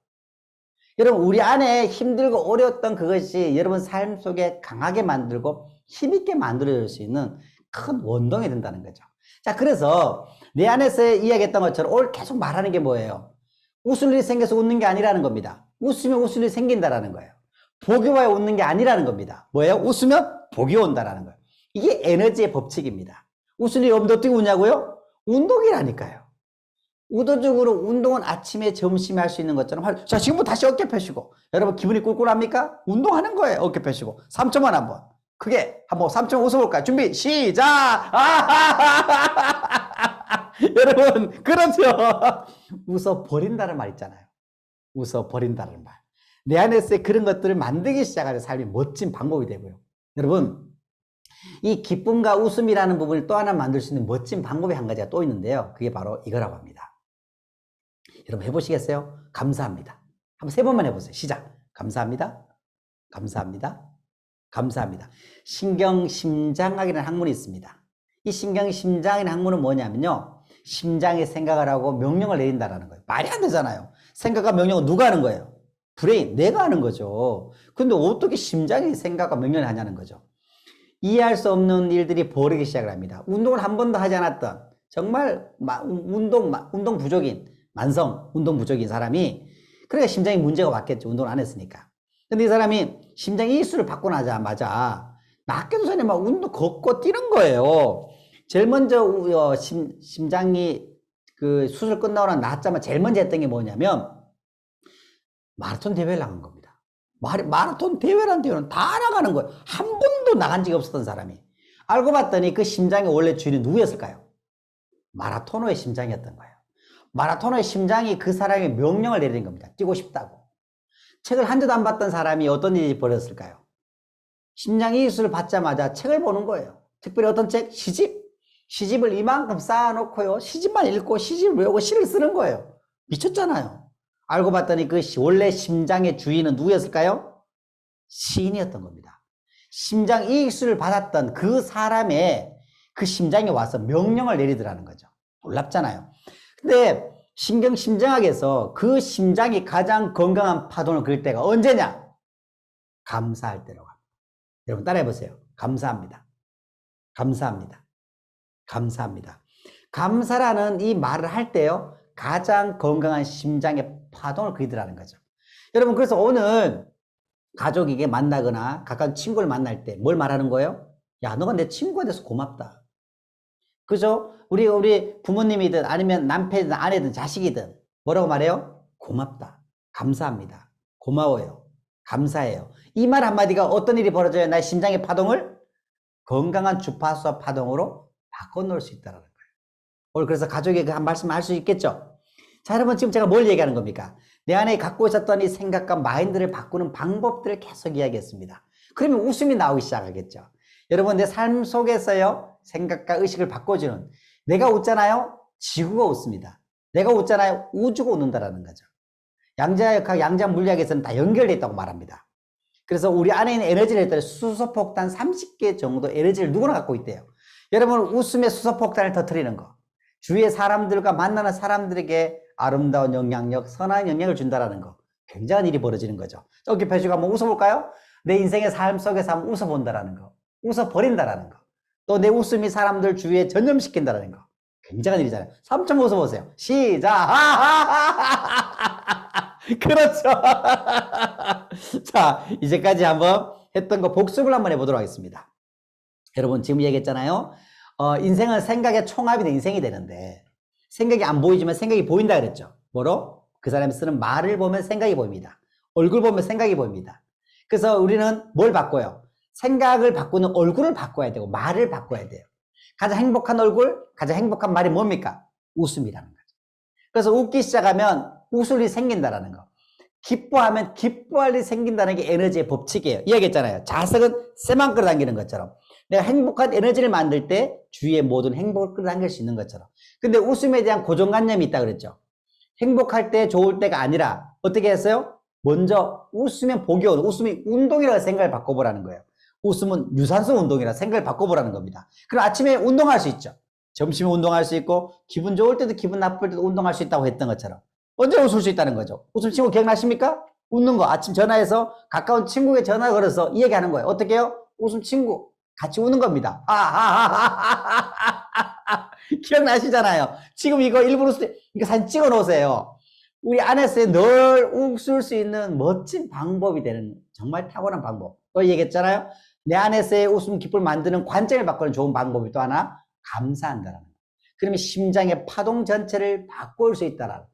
Speaker 3: 여러분, 우리 안에 힘들고 어려웠던 그것이 여러분 삶 속에 강하게 만들고 힘있게 만들어줄 수 있는 큰 원동이 된다는 거죠. 자, 그래서 내 안에서 이야기했던 것처럼 오늘 계속 말하는 게 뭐예요? 웃을 일이 생겨서 웃는 게 아니라는 겁니다. 웃으면 웃을 일이 생긴다라는 거예요. 복이 와야 웃는 게 아니라는 겁니다. 뭐예요? 웃으면 복이 온다라는 거예요. 이게 에너지의 법칙입니다. 웃을 일이 없는데 어떻게 웃냐고요? 운동이라니까요. 의도적으로 운동은 아침에 점심에 할 수 있는 것처럼 자, 지금부터 다시 어깨 펴시고. 여러분 기분이 꿀꿀합니까? 운동하는 거예요. 어깨 펴시고 3초만 한번 크게 한번 3초 웃어볼까요? 준비 시작. 여러분, 그렇죠. 웃어버린다는 말 있잖아요. 웃어버린다는 말. 내 안에서의 그런 것들을 만들기 시작하는 삶이 멋진 방법이 되고요. 여러분, 이 기쁨과 웃음이라는 부분을 또 하나 만들 수 있는 멋진 방법이 한 가지가 또 있는데요. 그게 바로 이거라고 합니다. 여러분 해보시겠어요? 감사합니다. 한번 3번만 해보세요. 시작. 감사합니다. 감사합니다. 감사합니다. 신경심장학이라는 학문이 있습니다. 이 신경심장이라는 학문은 뭐냐면요, 심장이 생각을 하고 명령을 내린다라는 거예요. 말이 안 되잖아요. 생각과 명령은 누가 하는 거예요? 브레인, 내가 하는 거죠. 근데 어떻게 심장이 생각과 명령을 하냐는 거죠. 이해할 수 없는 일들이 벌어지기 시작을 합니다. 운동을 한 번도 하지 않았던, 정말 운동 부족인, 만성 운동 부족인 사람이, 그러니까 심장에 문제가 왔겠죠. 운동을 안 했으니까. 근데 이 사람이 심장 이수를 받고 나자마자 낫기도 전에 막 운동 걷고 뛰는 거예요. 제일 먼저 심장이 그 수술 끝나고 나자마자 제일 먼저 했던 게 뭐냐면 마라톤 대회를 나간 겁니다. 마라톤 대회라는 대회는 다 나가는 거예요. 한 번도 나간 적이 없었던 사람이. 알고 봤더니 그 심장의 원래 주인은 누구였을까요? 마라토너의 심장이었던 거예요. 마라토너의 심장이 그 사람의 명령을 내리는 겁니다. 뛰고 싶다고. 책을 한 줄도 안 봤던 사람이 어떤 일이 벌어졌을까요? 심장 이수를 받자마자 책을 보는 거예요. 특별히 어떤 책? 시집을 이만큼 쌓아놓고요, 시집만 읽고 시집을 외우고 시를 쓰는 거예요. 미쳤잖아요. 알고 봤더니 그 원래 심장의 주인은 누구였을까요? 시인이었던 겁니다. 심장 이수를 받았던 그 사람의 그 심장에 와서 명령을 내리더라는 거죠. 놀랍잖아요. 근데 신경심장학에서 그 심장이 가장 건강한 파동을 그릴 때가 언제냐? 감사할 때라고 합니다. 여러분 따라해보세요. 감사합니다. 감사합니다. 감사합니다. 감사라는 이 말을 할 때요, 가장 건강한 심장의 파동을 그리더라는 거죠. 여러분, 그래서 오늘 가족에게 만나거나 가까운 친구를 만날 때 뭘 말하는 거예요? 야, 너가 내 친구가 돼서 고맙다. 그죠? 우리 부모님이든 아니면 남편이든 아내든 자식이든 뭐라고 말해요? 고맙다. 감사합니다. 고마워요. 감사해요. 이 말 한마디가 어떤 일이 벌어져야 나의 심장의 파동을 건강한 주파수와 파동으로 바꿔놓을 수 있다는 거예요. 오늘 그래서 가족에게 한 말씀 할 수 있겠죠? 자, 여러분, 지금 제가 뭘 얘기하는 겁니까? 내 안에 갖고 있었던 이 생각과 마인드를 바꾸는 방법들을 계속 이야기했습니다. 그러면 웃음이 나오기 시작하겠죠. 여러분, 내 삶 속에서요, 생각과 의식을 바꿔주는, 내가 웃잖아요, 지구가 웃습니다. 내가 웃잖아요, 우주가 웃는다라는 거죠. 양자역학, 양자 물리학에서는 다 연결되어 있다고 말합니다. 그래서 우리 안에 있는 에너지를 했더니 수소폭탄 30개 정도 에너지를 누구나 갖고 있대요. 여러분, 웃음의 수소폭탄을 터뜨리는 거, 주위의 사람들과 만나는 사람들에게 아름다운 영향력, 선한 영향을 준다라는 거, 굉장한 일이 벌어지는 거죠. 어깨 펴시고 한번 웃어볼까요? 내 인생의 삶 속에서 한번 웃어본다라는 거, 웃어버린다라는 거, 또 내 웃음이 사람들 주위에 전염시킨다라는 거, 굉장한 일이잖아요. 3점 웃어보세요. 시작! 그렇죠. 자, 이제까지 한번 했던 거 복습을 한번 해보도록 하겠습니다. 여러분, 지금 얘기했잖아요. 인생은 생각의 총합이 된 인생이 되는데, 생각이 안 보이지만 생각이 보인다 그랬죠. 뭐로? 그 사람이 쓰는 말을 보면 생각이 보입니다. 얼굴 보면 생각이 보입니다. 그래서 우리는 뭘 바꿔요? 생각을 바꾸는 얼굴을 바꿔야 되고, 말을 바꿔야 돼요. 가장 행복한 얼굴, 가장 행복한 말이 뭡니까? 웃음이라는 거죠. 그래서 웃기 시작하면 웃을 일이 생긴다라는 거. 기뻐하면 기뻐할 일이 생긴다는 게 에너지의 법칙이에요. 이야기했잖아요. 자석은 쇠만 끌어당기는 것처럼. 내가 행복한 에너지를 만들 때 주위의 모든 행복을 끌어당길 수 있는 것처럼. 근데 웃음에 대한 고정관념이 있다 그랬죠. 행복할 때 좋을 때가 아니라 어떻게 했어요? 먼저 웃으면 복이 오는, 웃음이 운동이라고 생각을 바꿔보라는 거예요. 웃음은 유산소 운동이라 생각을 바꿔보라는 겁니다. 그럼 아침에 운동할 수 있죠. 점심에 운동할 수 있고, 기분 좋을 때도 기분 나쁠 때도 운동할 수 있다고 했던 것처럼. 언제 웃을 수 있다는 거죠? 웃음 친구 기억나십니까? 웃는 거. 아침 전화해서 가까운 친구에게 전화 걸어서 이 얘기하는 거예요. 어떻게 해요? 웃음 친구. 같이 웃는 겁니다. 기억나시잖아요. 지금 이거 일부러 이거 사진 찍어 놓으세요. 우리 안에서 늘 웃을 수 있는 멋진 방법이 되는 정말 탁월한 방법. 또 얘기했잖아요. 내 안에서의 웃음 기쁨을 만드는 관점을 바꾸는 좋은 방법이 또 하나, 감사한다라는 거. 그러면 심장의 파동 전체를 바꿀 수 있다라는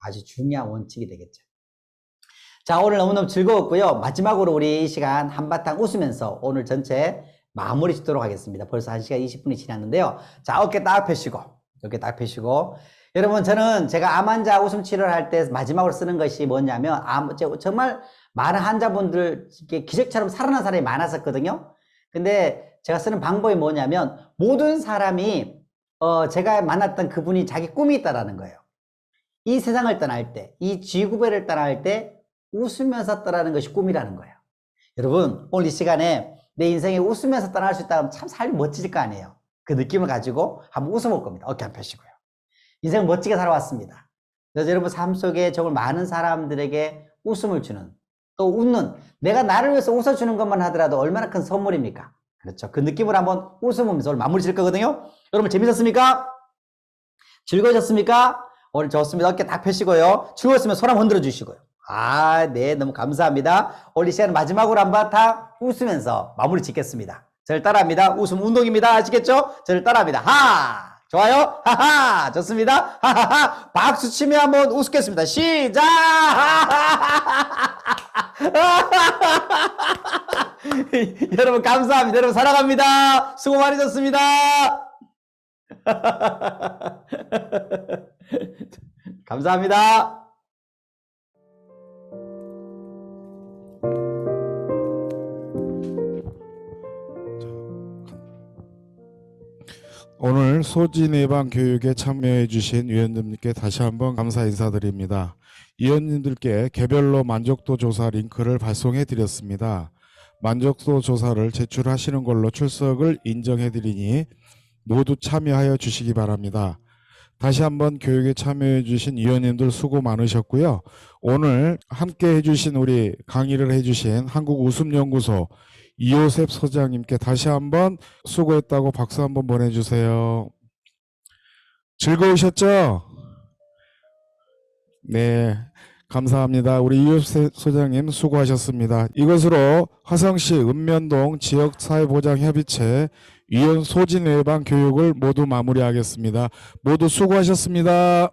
Speaker 3: 아주 중요한 원칙이 되겠죠. 자, 오늘 너무너무 즐거웠고요. 마지막으로 우리 이 시간 한바탕 웃으면서 오늘 전체 마무리 짓도록 하겠습니다. 벌써 1시간 20분이 지났는데요. 자, 어깨 딱 펴시고, 어깨 딱 펴시고. 여러분, 저는 제가 암 환자 웃음 치료를 할 때 마지막으로 쓰는 것이 뭐냐면, 정말 많은 환자분들 기적처럼 살아난 사람이 많았었거든요. 근데 제가 쓰는 방법이 뭐냐면, 모든 사람이 제가 만났던 그분이 자기 꿈이 있다라는 거예요. 이 세상을 떠날 때, 이 지구배를 떠날 때 웃으면서 떠나는 것이 꿈이라는 거예요. 여러분, 오늘 이 시간에 내 인생에 웃으면서 떠날 수 있다면 참 삶이 멋질 거 아니에요. 그 느낌을 가지고 한번 웃어볼 겁니다. 어깨 한 펴시고요. 인생 멋지게 살아왔습니다. 그래서 여러분 삶 속에 정말 많은 사람들에게 웃음을 주는, 또 웃는, 내가 나를 위해서 웃어주는 것만 하더라도 얼마나 큰 선물입니까? 그렇죠. 그 느낌으로 한번 웃으면서 오늘 마무리 질 거거든요. 여러분 재밌었습니까? 즐거우셨습니까? 오늘 좋습니다. 어깨 다 펴시고요. 즐거웠으면 손 한번 흔들어 주시고요. 네, 너무 감사합니다. 오늘 이 시간 마지막으로 한번 다 웃으면서 마무리 짓겠습니다. 저를 따라합니다. 웃음 운동입니다. 아시겠죠? 저를 따라합니다. 좋아요? 하하! 좋습니다. 하하하! 박수 치며 한번 웃겠습니다. 시작! 여러분 감사합니다. 여러분 사랑합니다. 수고 많으셨습니다. 감사합니다.
Speaker 1: 오늘 소진 예방 교육에 참여해 주신 위원님들께 다시 한번 감사 인사드립니다. 위원님들께 개별로 만족도 조사 링크를 발송해 드렸습니다. 만족도 조사를 제출하시는 걸로 출석을 인정해 드리니 모두 참여하여 주시기 바랍니다. 다시 한번 교육에 참여해 주신 위원님들 수고 많으셨고요. 오늘 함께 해주신 우리 강의를 해주신 한국웃음연구소 이호셉 소장님께 다시 한번 수고했다고 박수 한번 보내주세요. 즐거우셨죠? 네, 감사합니다. 우리 이호셉 소장님 수고하셨습니다. 이것으로 화성시 읍면동 지역사회보장협의체 위원 소진 예방 교육을 모두 마무리하겠습니다. 모두 수고하셨습니다.